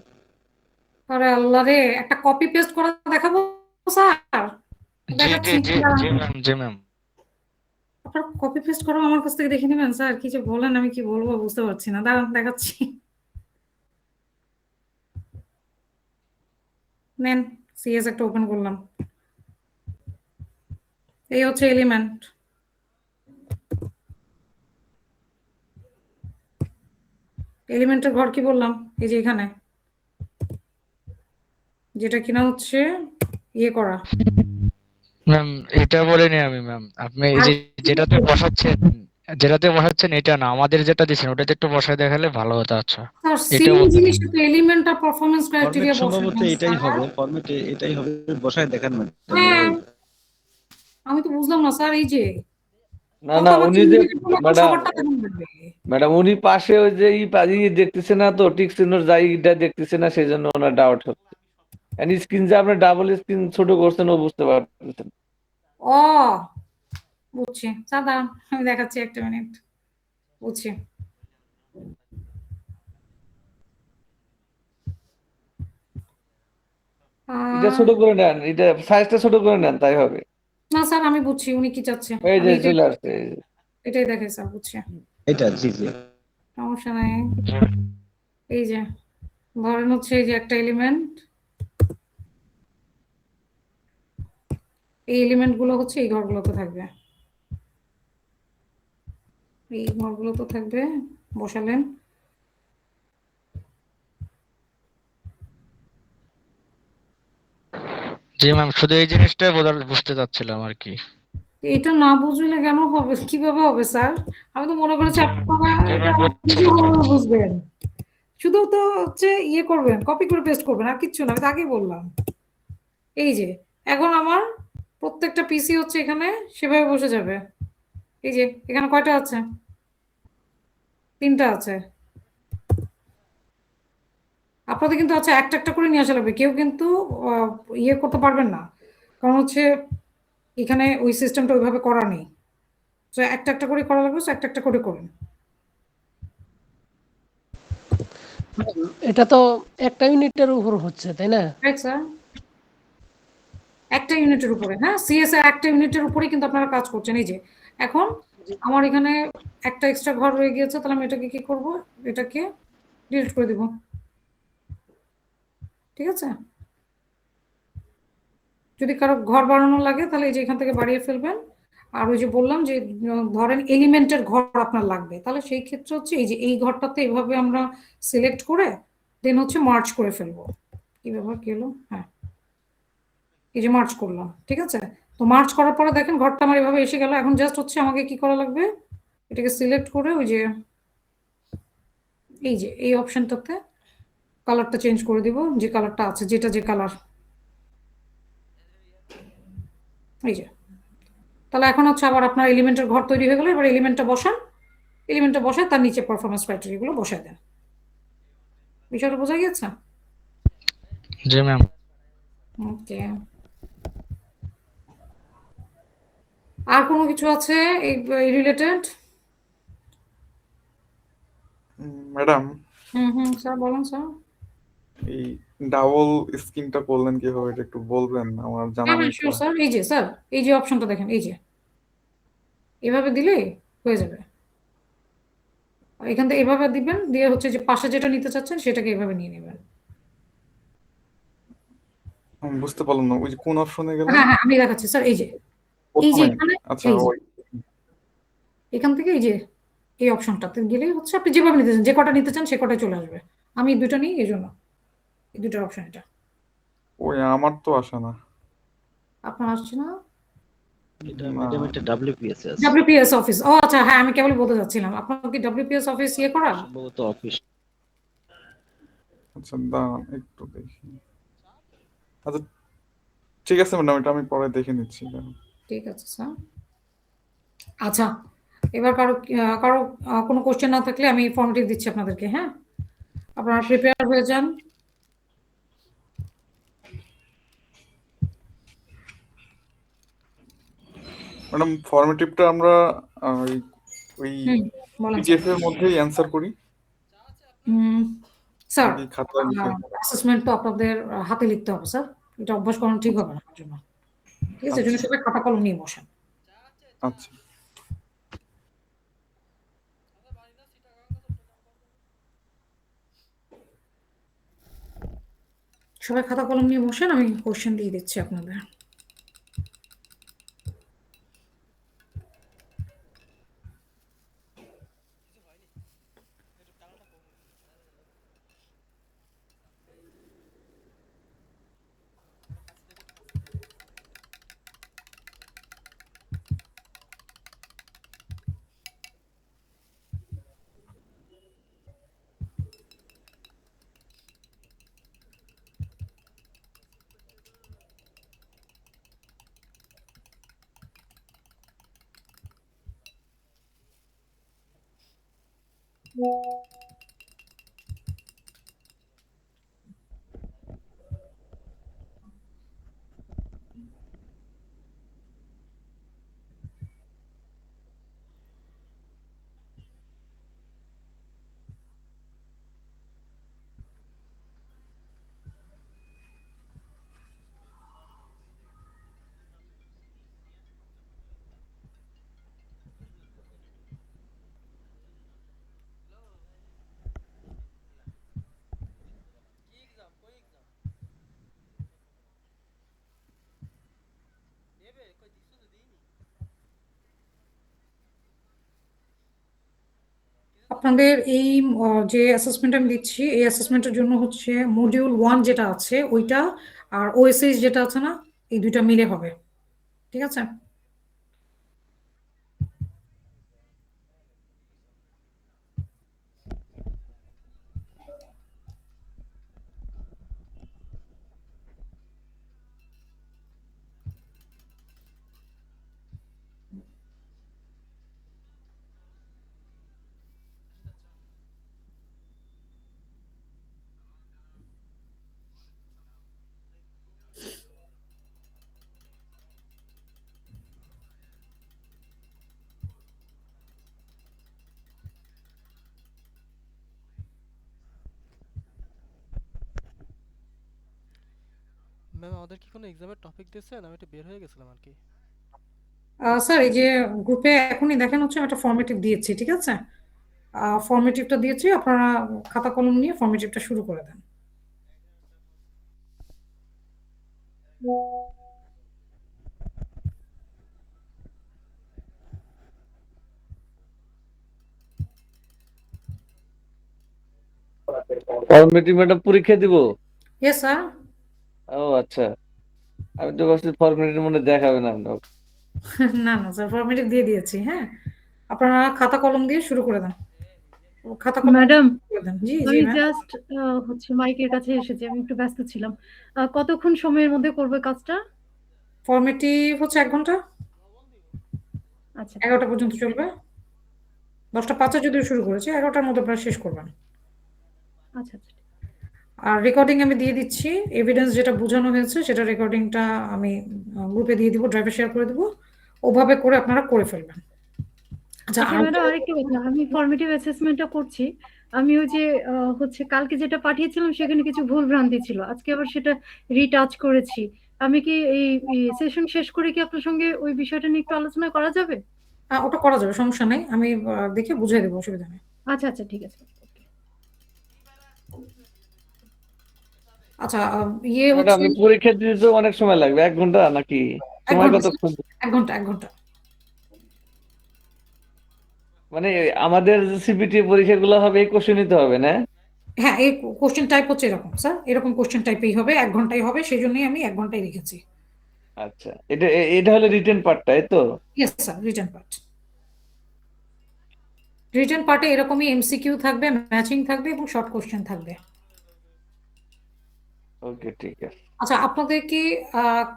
আরে আল্লাহ রে, একটা কপি পেস্ট করা দেখাবো স্যার? জি জি দেখাচ্ছি, জি জি ম্যাম, জি ম্যাম। আপনারা কপি পেস্ট করো আমার কাছ থেকে দেখে নেবেন স্যার, কি যে বলেন আমি কি বলবো বুঝতে পারছি না, দাঁড়ান দেখাচ্ছি। নেন, সিএস একটা ওপেন করলাম, এই হচ্ছে এলিমেন্ট, এলিমেন্টের ঘর কি বললাম, এই যে এখানে যেটা কিনা হচ্ছে ইয়ে করা। ম্যাম, এটা বলিনি আমি ম্যাম। আপনি এই আর যে যেটাতে বসাচ্ছেন এটা না, আমাদের যেটা দিচ্ছেন ওটাতে একটু বসায় দেখালে ভালো হতো। আচ্ছা, স্যার এটা সেম বলতে জিনিস চাই। তো এলিমেন্ট আর পারফরমেন্স ফরম্যাট ক্রাইটেরিয়া সম্ভবত বসাবেন এটাই স্যার। হবে, ফরম্যাট এটাই হবে, বসায় দেখান ম্যাডাম হ্যাঁ, এভাবে। আমি তো বুঝলাম না স্যার, এই যে না কত না, আবার উনি চেঞ্জ যে ম্যাডাম সবারটা কেমন লাগবে? ম্যাডাম উনি পাশে ওই যে দেখতেছে না, তো টিক চিহ্ন যাইটা দেখতেছে না, সেই জন্য ওনার ডাউট হচ্ছে। স্ক্রিন যে আপনি ডাবল স্ক্রিন ছোট করছেন ও বুঝতে পারতেছেন। ও বুঝছি স্যার, দাঁড়ান আমি দেখাচ্ছি, একটা মিনিট, বুঝছি। এটা আহ, ছোট করে নেন, এটা সাইজটা ছোট করে নেন, তাই হবে। না স্যার আমি বুঝছি উনি কি চাচ্ছে, এই আমি যে এটাই চলে আসছে, এই যে। এটাই দেখাই স্যার, বুঝছি, এটা জি জি। সমস্যা নাই। এই যে ধরেন হচ্ছে এই যে একটা এলিমেন্ট, এই এলিমেন্ট গুলো হচ্ছে এই ঘরগুলোতে থাকবে, এই ঘরগুলো তো থাকবে, বসালেন। জি ম্যাম, শুধু এই জিনিসটাই বুঝতে চাচ্ছিলাম আর কি। এটা না বুঝলে কেন হবে, কিভাবে হবে স্যার? আমি তো মনে করেছি আপনারা জি এটা ম্যাম, ইজিভাবে বুঝবেন। শুধু তো হচ্ছে ইয়ে করবেন, কপি করে পেস্ট করবেন, আর কিচ্ছু না, আমি তো আগেই বললাম। এই যে এখন আমার প্রত্যেকটা পিসি হচ্ছে এখানে সেভাবে বসে যাবে। এই যে এখানে কয়টা আছে? 3টা আছে। আপনাদের কিন্তু আচ্ছা একটা একটা করে নিয়ে আসা লাগবে, কেউ কিন্তু আহ, ইয়ে করতে পারবেন না, কারণ হচ্ছে এখানে ওই সিস্টেমটা ওইভাবে করা নেই। তো একটা একটা করে করা লাগবে, তো একটা একটা করে করুন। এটা তো একটা ইউনিটের উপর হচ্ছে, তাই না? রাইট স্যার, একটা ইউনিটের উপরে, হ্যাঁ সিএসএ একটা ইউনিটের উপরেই কিন্তু আপনারা কাজ করছেন। এই যে এখন আমার এখানে একটা এক্সট্রা ঘর রয়ে গিয়েছে, তাহলে আমি এটাকে কি করব, এটাকে ডিলিট করে দিব। ঠিক আছে, যদি কারো ঘর বাড়ানো লাগে তাহলে এই যে এখান থেকে বাড়িয়ে ফেলবেন। আর ওই যে বললাম যে ধরেন এলিমেন্টের ঘর আপনার লাগবে, তাহলে সেই ক্ষেত্রে হচ্ছে এই যে এই ঘরটাতে এইভাবে আমরা সিলেক্ট করে দেন হচ্ছে মার্চ করে ফেলবো। কি ব্যাপার কি হলো, হ্যাঁ এই যে মার্চ করলাম, ঠিক আছে। তো মার্চ করার পরে দেখেন ঘরটা আমার এভাবে এসে গেল। এখন জাস্ট হচ্ছে আমাকে কি করা লাগবে, এটাকে সিলেক্ট করে ওই যে এই যে এই অপশনটাতে কালারটা চেঞ্জ করে দিব, যে কালারটা আছে, যেটা যে কালার, এই যে। তাহলে এখন হচ্ছে আবার আপনার এলিমেন্টের ঘর তৈরি হয়ে গেল। এবার এলিমেন্টটা বসান, এলিমেন্টটা বসায় তার নিচে পারফরমেন্স ক্রাইটেরিয়া গুলো বসায় দেন। বিষয়টা বোঝা গেছে? জি ম্যাম। ওকে, আর কোনো কিছু আছে এই রিলেটেড? ম্যাডাম, হুম হুম স্যার বলুন স্যার। এই ডাবল স্ক্রিনটা করলেন কিভাবে এটা একটু বলবেন? আমার জানা হ্যাঁ হ্যাঁ নেই তো। Sure sir. এই যে স্যার, এই যে অপশনটা দেখেন, এই যে এভাবে দিলেই হয়ে যাবে। আর এখান থেকে এভাবে দিবেন, দিয়ে হচ্ছে যে পাশে যেটা নিতে চাচ্ছেন সেটাকে এভাবে নিয়ে নেবেন। আমি বুঝতে পারলাম না, ওই যে কোন অপশনে গেলেন হ্যাঁ হ্যাঁ আমি দেখাচ্ছি স্যার। এই যে এই যে প্রথমে? এখানে, আচ্ছা, এই যে ওই এখান থেকে এই যে এই অপশনটাতে গেলেই হচ্ছে আপনি যেভাবে নিতে চান, যে কটা নিতে চান সে কটাই চলে আসবে। আমি দুটো নিই এই জন্য, এই দুটোর অপশন এটা। ওই আমার তো আসে না। আপনার আসছে না? এটা না, ম্যাডাম এটা WPS এ আছে, ডাব্লিউপিএস অফিস, ও আচ্ছা হ্যাঁ আমি কেবল বলতে চাচ্ছিলাম, আপনার কি ডাব্লিউপিএস অফিস ইয়ে করা? সম্ভবত অফিস। আচ্ছা দাঁড়ান একটু দেখি। আচ্ছা ঠিক আছে ম্যাডাম, এটা আমি পরে দেখে নিচ্ছি, দাঁড়ান। ঠিক আছে স্যার। আচ্ছা, এবার কারো কোনো কোশ্চেন না থাকলে আমি ফর্মটি দিচ্ছি আপনাদেরকে, হ্যাঁ আপনারা প্রিপেয়ার হয়ে যান। ম্যাডাম ফর্মেটিভটা আমরা ওই ওই হুম বলেন স্যার। পিডিএফ এর মধ্যেই অ্যান্সার করি হুম স্যার, নাকি খাতায় লিখে? অ্যাসেসমেন্ট তো আপনাদের হাতে লিখতে হবে স্যার, এটা অভ্যাস করানো ঠিক হবে না আমার জন্য। ঠিক আছে, এই জন্য আচ্ছা সবাই খাতা কলম নিয়ে বসেন। আচ্ছা। সবাই খাতা কলম নিয়ে বসেন, আমি কোশ্চেন দিয়ে দিচ্ছি আপনাদের। আপনাদের এই যে অ্যাসেসমেন্ট আমি দিচ্ছি এই অ্যাসেসমেন্টের জন্য হচ্ছে মডিউল 1 যেটা আছে ওইটা আর ওএসএস যেটা আছে না এই দুইটা মিলে হবে, ঠিক আছে? ম্যাম আমাদের কি কোনো এক্সামের টপিক দিয়েছেন? আমি একটু বের হয়ে গেছিলাম আর কি। স্যার এই যে গ্রুপে এখনই দেখেন হচ্ছে আমি একটা ফর্মেটিভ দিয়েছি, ঠিক আছে? ফর্মেটিভটা দিয়েছি, আপনারা খাতা কলম নিয়ে ফর্মেটিভটা শুরু করে দেন। ফর্মেটিভ ম্যাডাম পরীক্ষা দিব? Yes sir. ও আচ্ছা, আমি তো ভাবছি ফর্মেটিভ মনে হয় দেখাবেন আপনার। না না স্যার, ফর্মেটিভ দিয়ে দিয়েছি। হ্যাঁ, আপনারা খাতা কলম দিয়ে শুরু করে দেন। খাতা কলম ম্যাডাম, করে দেন। জি জি আমি ম্যাম। জাস্ট হচ্ছে মাইকের কাছে এসেছি, আমি একটু ব্যস্ত ছিলাম। কতক্ষণ সময়ের মধ্যে করবে কাজটা? ফর্মেটিভ হচ্ছে 1 ঘন্টা, আচ্ছা 11টা পর্যন্ত চলবে। 10টা 5-এ যদিও শুরু করেছি, 11টার মধ্যে আপনারা শেষ করবেন। আচ্ছা আচ্ছা। আর রেকর্ডিং আমি দিয়ে দিচ্ছি, এভিডেন্স যেটা বোঝানো হয়েছে সেটা রেকর্ডিংটা আমি গ্রুপে দিয়ে দিব, ড্রাইভে শেয়ার করে দিব, ওভাবে করে আপনারা করে ফেলবেন। আচ্ছা আচ্ছা আর ম্যাডাম, আরেকটা কথা, আমি ফর্মেটিভ অ্যাসেসমেন্টটা করছি। আমি ওই যে হচ্ছে কালকে যেটা পাঠিয়েছিলাম সেখানে কিছু ভুল ভ্রান্তি ছিল, আজকে আবার সেটা রিটাচ করেছি। আমি কি এই সেশন শেষ করে কি আপনার সঙ্গে ওই বিষয়টা নিয়ে একটু আলোচনা করা যাবে? ওটা করা যাবে, সমস্যা নেই, আমি দেখে বুঝিয়ে দেবো, অসুবিধা নেই। আচ্ছা আচ্ছা, ঠিক আছে। আচ্ছা ইয়ে ম্যাডাম হচ্ছে পরীক্ষা দিতে তো অনেক সময় লাগবে, 1 ঘন্টা নাকি? 1 সময় ঘন্টা কতক্ষণ? 1 ঘন্টা মানে আমাদের সিপিটি পরীক্ষাগুলো হবে এই কোশ্চেন নিতে হবে না? হ্যাঁ, এই কোশ্চেন টাইপ হচ্ছে এরকম স্যার, এরকম কোশ্চেন টাইপেই হবে, 1 ঘন্টাই হবে, সেই জন্যই আমি 1 ঘন্টাই রেখেছি। আচ্ছা, এটা হলো রিটেন পার্টটা, তাই তো? Yes sir, written part. Written পার্টে এরকমই এমসিকিউ থাকবে, ম্যাচিং থাকবে এবং শর্ট কোশ্চেন থাকবে। ওকে, ঠিক আছে। আচ্ছা আপনাদের কি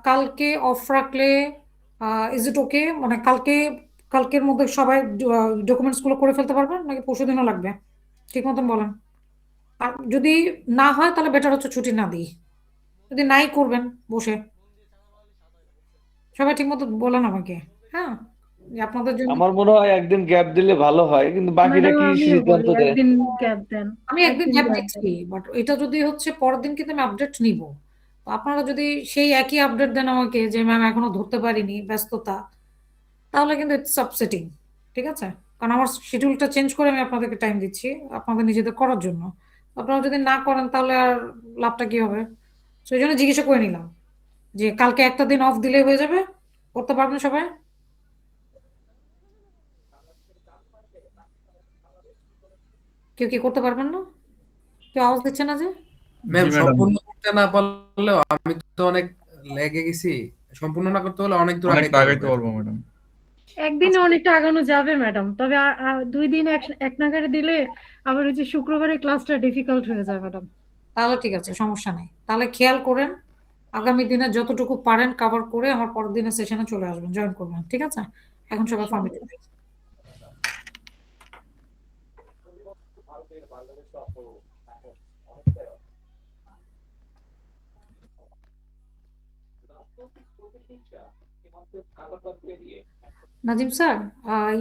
কালকে অফ রাখলে ইজ ইট ওকে? মানে কালকের মধ্যে সবাই ডকুমেন্টস গুলো করে ফেলতে পারবেন নাকি পরশুদিনও লাগবে? ঠিক মতন বলেন। আর যদি না হয় তাহলে বেটার হচ্ছে ছুটি না দিই, যদি নাই করবেন বসে। সবাই ঠিক মতো বলেন আমাকে। হ্যাঁ, যে আপনাদের জন্য আমার মনে হয় একদিন গ্যাপ দিলে ভালো হয়, কিন্তু বাকিরা ম্যাডাম কি আমিও সিদ্ধান্ত বলি দেয়? একদিন গ্যাপ দেন। আমি একদিন একদিন গ্যাপ গ্যাপ দেন। দিচ্ছি, বাট এটা যদি হচ্ছে পরের দিন কিন্তু আমি আপডেট নিব। তো আপনারা যদি সেই একই আপডেট দেন আমাকে যে ম্যাম এখনো ধরতে পারিনি, ব্যস্ততা, তাহলে কিন্তু ইটস আপসেটিং, ঠিক আছে? কারণ আমার শিডিউলটা চেঞ্জ করে আমি আপনাদেরকে টাইম দিচ্ছি আপনাদের নিজেদের করার জন্য। আপনারা যদি না করেন তাহলে আর লাভটা কি হবে? সেই জন্য জিজ্ঞাসা করে নিলাম যে কালকে একটা দিন অফ দিলে হয়ে যাবে, করতে পারবেন সবাই? কেউ কি করতে পারবেন না? কেউ আওয়াজ দিচ্ছে না যে? ম্যাম জি ম্যাডাম। সম্পূর্ণ করতে না পারলেও আমি তো অনেক লেগে গেছি, সম্পূর্ণ না করতে হলে অনেক দূর অনেক আগাইতে আগাইতে হবে। পারবো ম্যাডাম। একদিনে অনেকটা আগানো যাবে ম্যাডাম, তবে 2 দিন এক নাগারে দিলে আবার ওই যে শুক্রবারে ক্লাসটা ডিফিকাল্ট হয়ে যায় ম্যাডাম। তাহলে ঠিক আছে, সমস্যা নেই, তাহলে খেয়াল করেন আগামী দিনে যতটুকু পারেন কভার করে আমার পরের দিনের সেশনে চলে আসবেন, জয়েন করবেন, ঠিক আছে? এখন সবাই ফর্মে নাজিম স্যার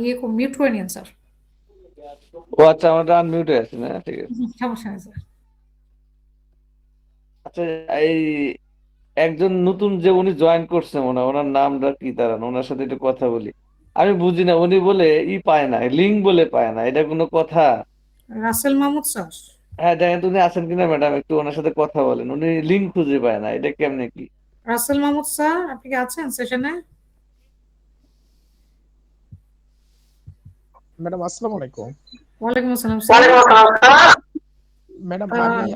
ইয়ে মিউট করে নিন স্যার। ও আচ্ছা, আমারটা আনমিউট হয়ে আছে না, ঠিক আছে। সমস্যা নেই স্যার। আচ্ছা, এই একজন নতুন যে উনি জয়েন করছে মনে হয়, ওনার নামটা কি দাঁড়ান, ওনার সাথে একটু কথা বলি। আমি বুঝি না, উনি বলে পায় না, লিঙ্ক বলে পায় না, এটা কোনো কথা? রাসেল মাহমুদ স্যার। হ্যাঁ, দেখেন তো উনি আছেন কিনা ম্যাডাম, একটু ওনার সাথে কথা বলেন, উনি লিঙ্ক খুঁজে পায় না, এটা কেমনে কি? রাসেল মাহমুদ স্যার, আপনি কি আছেন সেশনে? ম্যাডাম আসসালামু আলাইকুম। ওয়ালাইকুম আসসালাম স্যার। ম্যাডাম আহ, আমি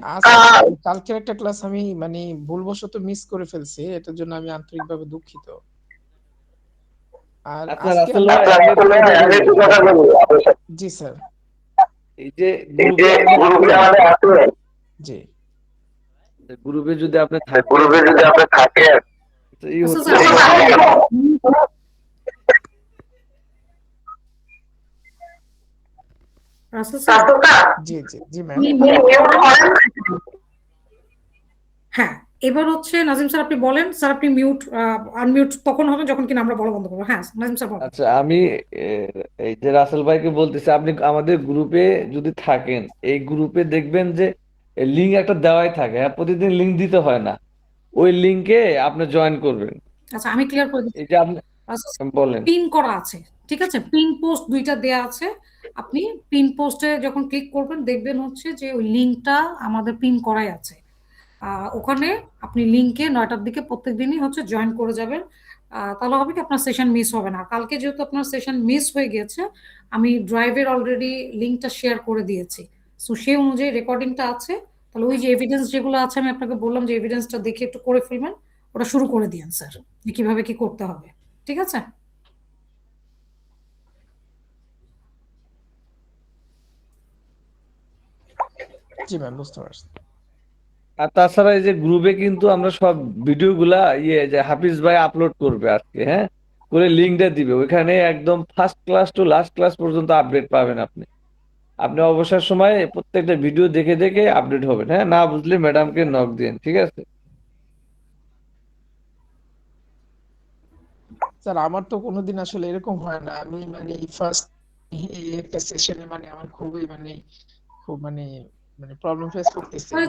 কালকের একটা ক্লাস আমি মানে ভুলবশত মিস করে ফেলছি, এটার জন্য আমি আন্তরিকভাবে দুঃখিত। আর আচ্ছা আজকে রাসেল আমি ভাই, আমি একটু কথা বলি আপনার সাথে। জি স্যার। এই যে গ্রুপে আমাদের আছেন, জি গ্রুপে যদি আপনি থাকেন, তো এই আচ্ছা হচ্ছে স্যার, রাসেল স্যার, জি জি জি ম্যাম। আপনি mute করেন। হ্যাঁ, এবার হচ্ছে নাজিম স্যার আপনি বলেন। স্যার আপনি আনমিউট তখন হবে যখন কিনা আমরা বলা বন্ধ করবো। হ্যাঁ নাজিম স্যার বলেন। আচ্ছা, আমি এই যে রাসেল ভাইকে বলতেছি, আপনি আমাদের গ্রুপে যদি থাকেন, এই গ্রুপে দেখবেন যে লিঙ্ক একটা দেওয়াই থাকে, হ্যাঁ, প্রতিদিন লিঙ্ক দিতে হয় না, ওই লিঙ্কে আপনি জয়েন করবেন। আচ্ছা আমি ক্লিয়ার করে দিচ্ছি। এই যে আপনি বলেন। পিন করা আছে, ঠিক আছে, পিন পোস্ট 2টা দেয়া আছে। আপনি পিন পোস্টে যখন ক্লিক করবেন দেখবেন হচ্ছে যে ওই লিঙ্কটা আমাদের পিন করাই আছে। ওখানে আপনি লিঙ্কে 9টার দিকে প্রত্যেক দিনই হচ্ছে জয়েন করে যাবেন। তাহলে হবে কি আপনার সেশন মিস হবে না। কালকে যেহেতু আপনার সেশন মিস হয়ে গিয়েছে, আমি ড্রাইভের অলরেডি লিঙ্কটা শেয়ার করে দিয়েছি। সো সেই অনুযায়ী রেকর্ডিংটা আছে। তাহলে ওই যে এভিডেন্স যেগুলো আছে আমি আপনাকে বললাম যে এভিডেন্সটা দেখে একটু করে ফেলবেন, ওটা শুরু করে দিয়েন স্যার, যে কিভাবে কি করতে হবে। ঠিক আছে? জি ম্যাম বুঝতে পারছি। আর তাছাড়া এই যে গ্রুপে কিন্তু আমরা সব ভিডিও গুলা যে হাফিজ ভাই আপলোড করবে আজকে, হ্যাঁ, করে লিঙ্কটা দিবে, ওইখানে একদম first class to last class পর্যন্ত আপডেট পাবেন আপনি। আপনি অবসর সময়ে প্রত্যেকটা ভিডিও দেখে দেখে আপডেট হবেন, হ্যাঁ, না বুঝলে ম্যাডামকে নক দিন, ঠিক আছে? স্যার আমার তো কোনোদিন আসলে এরকম হয় না, আমি মানে ফার্স্ট একটা সেশনে মানে আমার খুবই মানে খুব মানে মানে প্রবলেম ফেস করতেছি। মানে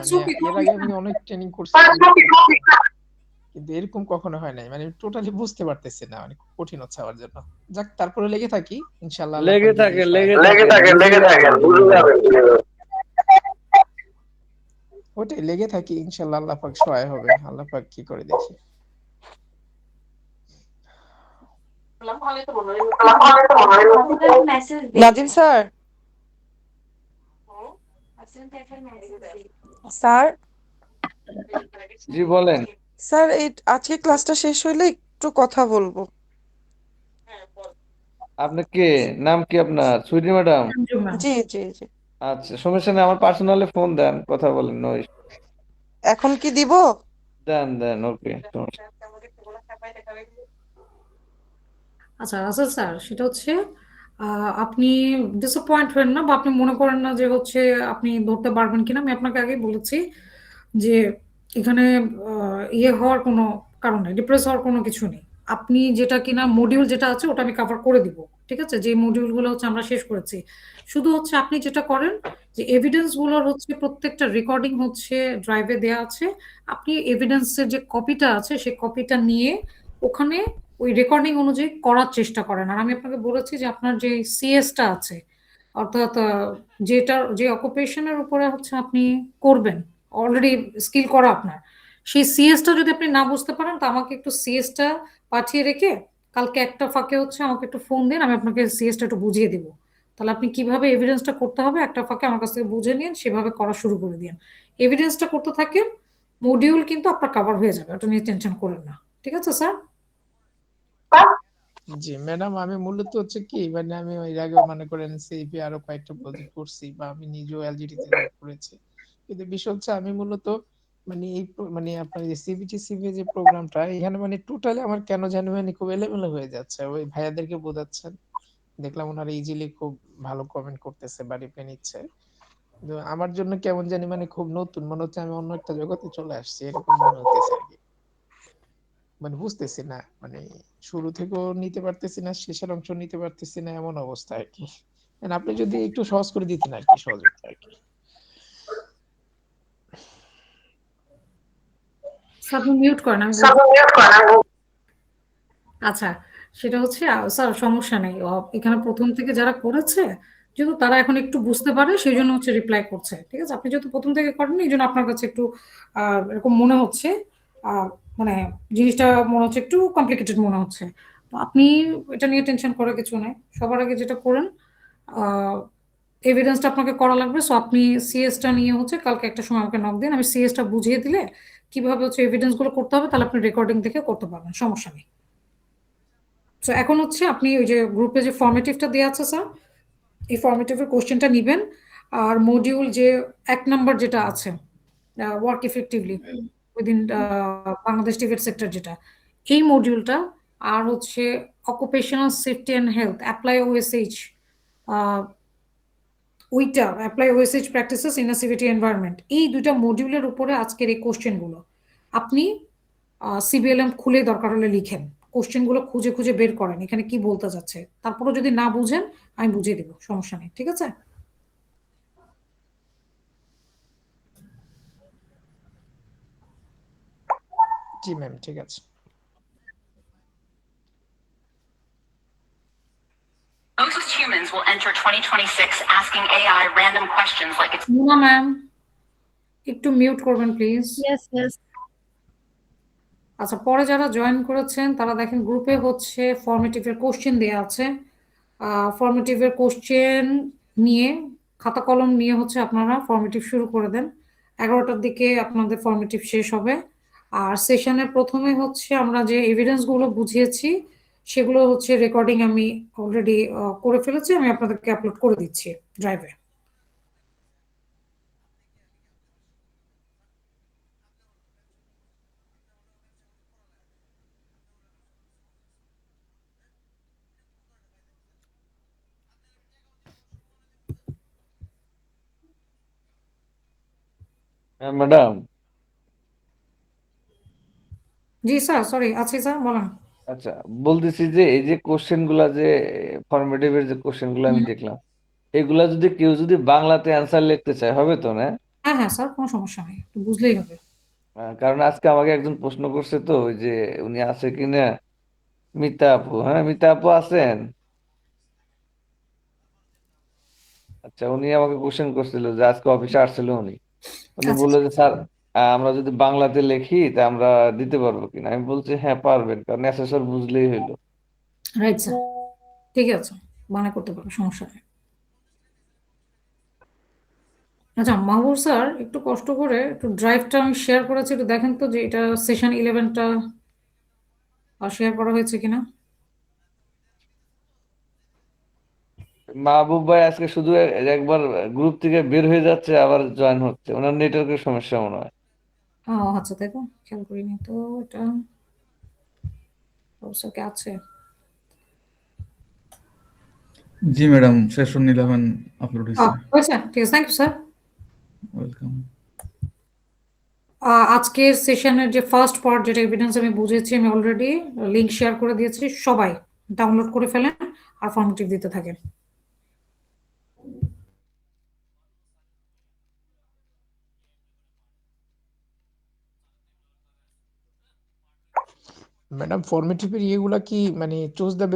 এর আগে আমি অনেক ট্রেনিং করছি কিন্তু এরকম কখনো হয় নাই, মানে টোটালি বুঝতে পারতেছি না, মানে খুব কঠিন হচ্ছে আমার জন্য। যাক তারপরে লেগে থাকি, ইনশাআল্লাহ আল্লাহ পাক যদি সহায় হয়। বুঝে যাবেন। ওটাই লেগে থাকি, ইনশাআল্লাহ আল্লাহ পাক সহায় হবে, আল্লাহ পাক কি করে দেখি। নাজিম স্যার, স্যার জি বলেন। স্যার এই আজকে ক্লাসটা শেষ হইলে একটু কথা বলবো। আপনি কে? নাম কি আপনার? সুইটি ম্যাডাম? জি জি জি। আচ্ছা, সমস্যা নেই, আমার পার্সোনালি ফোন দেন, কথা বলেন, নো ইস্যু। এখন কি দিব? দেন দেন, ওকে। আচ্ছা রাসেল স্যার, সেটা হচ্ছে আপনি ডিসঅ্যাপয়েন্ট হবেন না বা আপনি মনে করেন না যে হচ্ছে আপনি ধরতে পারবেন কিনা। আমি আপনাকে আগেই বলেছি যে এখানে হওয়ার কোনো কারণ নেই, ডিপ্রেস হওয়ার কোনো কিছু নেই। আপনি যেটা কিনা মডিউল যেটা আছে ওটা আমি কভার করে দিব, ঠিক আছে, যে মডিউলগুলো হচ্ছে আমরা শেষ করেছি। শুধু হচ্ছে আপনি যেটা করেন যে এভিডেন্স গুলোর হচ্ছে প্রত্যেকটা রেকর্ডিং হচ্ছে ড্রাইভে দেয়া আছে। আপনি এভিডেন্সের যে কপিটা আছে সেই কপিটা নিয়ে ওখানে ওই রেকর্ডিং অনুযায়ী করার চেষ্টা করেন। আর আমি আপনাকে বলেছি যে আপনার যে সিএসটা আছে, অর্থাৎ যে অকুপেশনের উপরে হচ্ছে আপনি করবেন, অলরেডি স্কিল করা আপনার, সেই সিএসটা যদি আপনি না বুঝতে পারেন তো আমাকে একটু সিএসটা পাঠিয়ে রেখে কালকে একটা ফাঁকে হচ্ছে আমাকে একটু ফোন দিন, আমি আপনাকে সিএসটা একটু বুঝিয়ে দিব। তাহলে আপনি কিভাবে এভিডেন্সটা করতে হবে একটা ফাঁকে আমার কাছ থেকে বুঝে নিন, সেভাবে করা শুরু করে দিন। এভিডেন্সটা করতে থাকেন, মডিউল কিন্তু আপনার কভার হয়ে যাবে, ওটা নিয়ে টেনশন করেন না। ঠিক আছে স্যার? জি ম্যাডাম, আমি মূলত হচ্ছে কি মানে আমি এর আগে মনে করেন সিপি আরো কয়েকটা প্রজেক্ট করছি বা আমি নিজেও এলজিডিতে জব করেছি, কিন্তু বিষয় হচ্ছে আমি মূলত মানে মানে আপনার যে সিবিটি সিভি যে প্রোগ্রামটা এখানে মানে টোটালি আমার কেন জানি মানে খুব এলোমেলো হয়ে যাচ্ছে। ওই ভাইয়াদেরকে বোঝাচ্ছেন, দেখলাম ওনারা ইজিলি খুব ভালো কমেন্ট করতেছে বা রিপ্লাই নিচ্ছে, কিন্তু আমার জন্য কেমন জানি মানে খুব নতুন মনে হচ্ছে, আমি অন্য একটা জগতে চলে আসছি এরকম মনে হতেছে আর কি। মানে বুঝতেছি না, মানে শুরু থেকেও নিতে পারতেছি না, শেষের অংশ নিতে পারতেছি না, এমন অবস্থা আর কি। মানে আপনি যদি একটু সহজ করে দিতেন আর কি, সহজ হতো আর কি। স্যার আপনি মিউট করেন, আমি আচ্ছা সেটা হচ্ছে স্যার সমস্যা নেই। এখানে প্রথম থেকে যারা করেছে যেহেতু তারা এখন একটু বুঝতে পারে সেই জন্য হচ্ছে রিপ্লাই করছে। ঠিক আছে, আপনি যেহেতু প্রথম থেকে করেন এই জন্য আপনার কাছে একটু এরকম মনে হচ্ছে, মানে জিনিসটা মনে হচ্ছে একটু কমপ্লিকেটেড মনে হচ্ছে। তো আপনি এটা নিয়ে টেনশন করার কিছু নেই। সবার আগে যেটা করেন এভিডেন্সটা আপনাকে করা লাগবে, সো আপনি সিএসটা নিয়ে হচ্ছে কালকে একটা সময় আমাকে নক দিন, আমি সিএসটা বুঝিয়ে দিলে কিভাবে হচ্ছে এভিডেন্স গুলো করতে হবে, তাহলে আপনি রেকর্ডিং দেখে করতে পারবেন, সমস্যা নেই। তো এখন হচ্ছে আপনি ওই যে গ্রুপে যে ফর্মেটিভটা দেওয়া আছে স্যার, এই ফর্মেটিভের কোশ্চেনটা নিবেন, আর মডিউল যে 1 নাম্বার যেটা আছে work effectively within Bangladesh TVET sector, যেটা এই মডিউলটা, আর হচ্ছে occupational safety and health apply OSH, ওইটা apply OSH practices in a CVT environment, এই 2টা মডিউলের উপরে আজকের এই কোশ্চেনগুলো আপনি সিবিএলএম খুলে দরকার হলে লিখেন, কোশ্চেনগুলো খুঁজে খুঁজে বের করেন এখানে কি বলতে যাচ্ছে, তারপরে যদি না বুঝেন আমি বুঝিয়ে দেবো, সমস্যা নেই, ঠিক আছে? জি ম্যাম, ঠিক আছে। Most humans will enter 2026 asking AI random questions like it's Muna ma'am একটু মিউট করবেন প্লিজ। Yes yes. আচ্ছা, পরে যারা জয়েন করেছেন তারা দেখেন গ্রুপে হচ্ছে ফর্মেটিভের কোশ্চেন দেয়া আছে, ফর্মেটিভের কোশ্চেন নিয়ে খাতা কলম নিয়ে হচ্ছে আপনারা ফর্মেটিভ শুরু করে দেন, 11টার দিকে আপনাদের ফর্মেটিভ শেষ হবে। আর সেশনের প্রথমে হচ্ছে আমরা যে এভিডেন্স গুলো বুঝিয়েছি সেগুলো হচ্ছে রেকর্ডিং আমি অলরেডি করে ফেলেছি, আমি আপনাদেরকে আপলোড করে দিচ্ছি ড্রাইভে। হ্যাঁ ম্যাডাম। জি স্যার, সরি, আছি স্যার, বলেন। আচ্ছা, বলতেছি যে এই যে কোশ্চেন গুলা যে ফর্মেটিভের যে কোশ্চেন গুলো আমি দেখলাম, এগুলা যদি কেউ যদি বাংলাতে অ্যান্সার লিখতে চায় হবে তো না? হ্যাঁ হ্যাঁ স্যার, কোনো সমস্যা নেই, একটু বুঝলেই হবে। কারণ আজকে আমাকে একজন প্রশ্ন করছে, তো ওই যে উনি আছে কিনা, মিতা আপু। হ্যাঁ, মিতা আপু আছেন? আচ্ছা, উনি আমাকে কোশ্চেন করছিল যে আজকে অফিসে আসছিল উনি উনি আচ্ছা বললো যে স্যার, আমরা যদি বাংলাতে লিখি তা আমরা দিতে পারবো কিনা। আমি বলছি হ্যাঁ পারবেন, কারণ অ্যাসেসর বুঝলেই হইলো। রাইট স্যার, ঠিক আছে, বাংলা করতে পারবো, সমস্যা নেই। আচ্ছা মাহবুব স্যার, একটু কষ্ট করে একটু ড্রাইভটা আমি শেয়ার করেছি, একটু দেখেন তো যে এটা সেশন 11টা শেয়ার করা হয়েছে কিনা। মাহবুব ভাই আজকে শুধু একবার গ্রুপ থেকে বের হয়ে যাচ্ছে, আবার জয়েন হচ্ছে, ওনার নেটওয়ার্কের সমস্যা মনে হয়। ও আচ্ছা, তাই তো, খেয়াল করিনি তো এটা অবশ্য আছে। জি ম্যাডাম, সেশন 11 আপলোড হয়েছে। হয়েছে, ঠিক আছে, থ্যাংক ইউ স্যার। ওয়েলকাম। আজকের সেশনের যে ফার্স্ট পার্ট, যেটা এভিডেন্স আমি বুঝেছি, আমি অলরেডি লিংক শেয়ার করে দিয়েছি, সবাই ডাউনলোড করে ফেলেন আর ফর্মেটিভ দিতে থাকেন। ম্যাডাম ফর্মেটিভের ইয়েগুলা কি মানে চুজ দ্য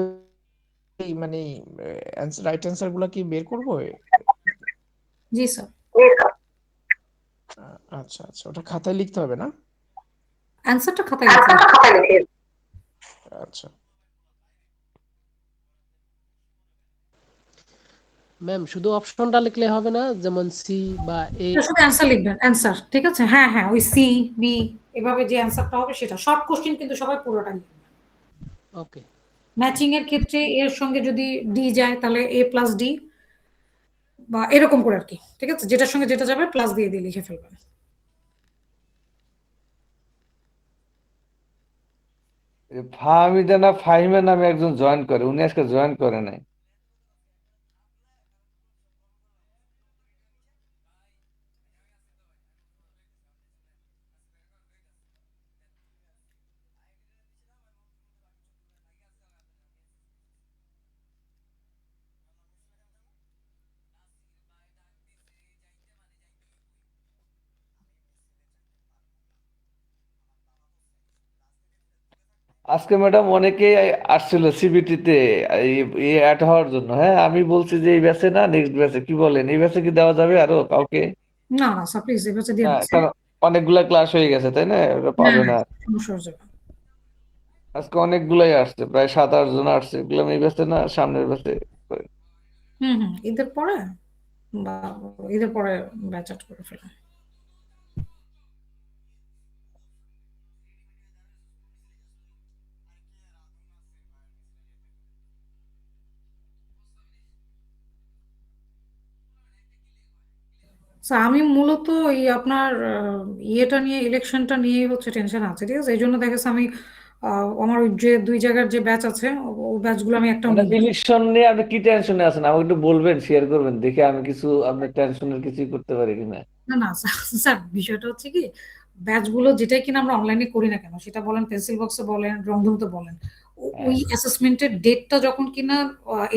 মানে রাইট অ্যান্সার গুলা কি বের করবো? জি স্যার। আচ্ছা আচ্ছা, ওটা খাতায় লিখতে হবে না? অ্যান্সারটা খাতায় লিখে। আচ্ছা ম্যাম শুধু অপশনটা লিখলে হবে না, যেমন সি বা এ? শুধু অ্যান্সার লিখবেন, অ্যান্সার, ঠিক আছে, হ্যাঁ হ্যাঁ, ওই সি বি এভাবে যে অ্যান্সারটা হবে সেটা, শর্ট কোশ্চেন কিন্তু সবাই পুরোটা লিখবেন। ওকে। ম্যাচিং এর ক্ষেত্রে এর সঙ্গে যদি ডি যায় তাহলে এ প্লাস ডি বা এরকম করে আর কি, ঠিক আছে, যেটার সঙ্গে যেটা যাবে প্লাস দিয়ে দিয়ে লিখে ফেলবেন। ফাহমিদা না ফাহিমা নামে একজন জয়েন করে, উনি আজকে জয়েন করে নাই। আজকে ম্যাডাম অনেকেই আসছিল সিবিটিতে অ্যাড হওয়ার জন্য। হ্যাঁ, আমি বলছি যে এই ব্যাচে না, নেক্সট ব্যাচে। কি বলেন, এই ব্যাচে কি দেওয়া যাবে আরো কাউকে? না না স্যার, প্লিজ এবার দিয়ে হ্যাঁ, দিচ্ছি। কারণ অনেকগুলা ক্লাস হয়ে গেছে, তাই না? ওটা পাবে না। সমস্যা হয়ে যাবে। আজকে অনেকগুলাই আসছে, প্রায় 7-8 জন আসছে। এগুলো এই ব্যাচে না, সামনের ব্যাচে। হুম, ঈদের পরে বা ঈদের পরে ব্যাচ আউট করে ফেলা। আমি মূলত এই আপনার ইয়েটা নিয়ে, ইলেকশনটা নিয়ে হচ্ছে টেনশন আছে, ঠিক আছে? এই জন্য দেখা যাচ্ছে আমি আমার ওই যে 2 জায়গার যে ব্যাচ আছে ওই ব্যাচগুলো আমি একটা ম্যাডাম, ইলেকশন নিয়ে আপনি কি টেনশনে আছেন আমাকে একটু বলবেন, শেয়ার করবেন, দেখে আমি কিছু আপনার টেনশনের কিছুই করতে পারি কিনা। না না স্যার, বিষয়টা হচ্ছে কি, ব্যাচগুলো যেটাই কিনা আমরা অনলাইনে করি না কেন, সেটা বলেন পেন্সিল বক্সে বলেন রংধনুতে বলেন, ওই অ্যাসেসমেন্টের ডেটটা যখন কিনা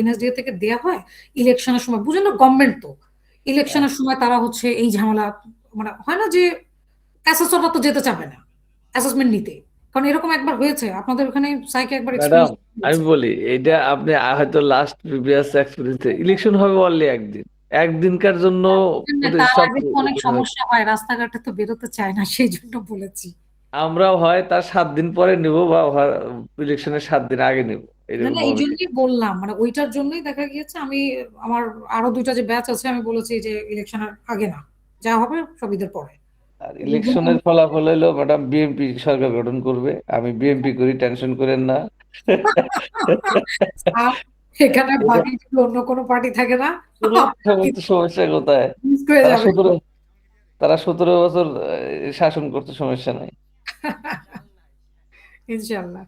এনএসডিএ থেকে দেয়া হয় ইলেকশনের সময়, বুঝেন না, গভর্নমেন্ট তো ইলেকশনের সময় তারা হচ্ছে এই ঝামেলা, মানে হয় না যে অ্যাসেসররা তো যেতে চাবে না অ্যাসেসমেন্ট নিতে, কারণ এরকম একবার হয়েছে আপনাদের ওখানে সাইকে একবার ম্যাডাম, এক্সপিরিয়েন্স আমি হয়েছে। বলি এটা আপনি হয়তো লাস্ট প্রিভিয়াস এক্সপিরিয়েন্সে, ইলেকশন হবে অনলি একদিন, একদিনকার জন্য তার সব আগে তো অনেক সমস্যা হয়, রাস্তাঘাটে তো বেরোতে চায় না, সেই জন্য বলেছি। আমরাও হয় তার 7 দিন পরে নিব, বা ইলেকশনের 7 দিন আগে নিব, না এরকম না, এই জন্যই বললাম, মানে ওইটার জন্যই দেখা গিয়েছে আমি আমার আরো 2টা যে ব্যাচ আছে আমি বলেছি যে ইলেকশনের আগে না, যা হবে সব ঈদের পরে। আর ইলেকশনের ফলাফল হলো ম্যাডাম বিএনপি সরকার গঠন করবে, আমি বিএনপি করি, টেনশন করেন না। আর এখানে বাকি যদি অন্য কোনো পার্টি থাকে না, সমস্যা কোথায়? মিস হয়ে তারা যাবে। 17 বছর শাসন করতে, সমস্যা নাই। ইনশাল্লাহ।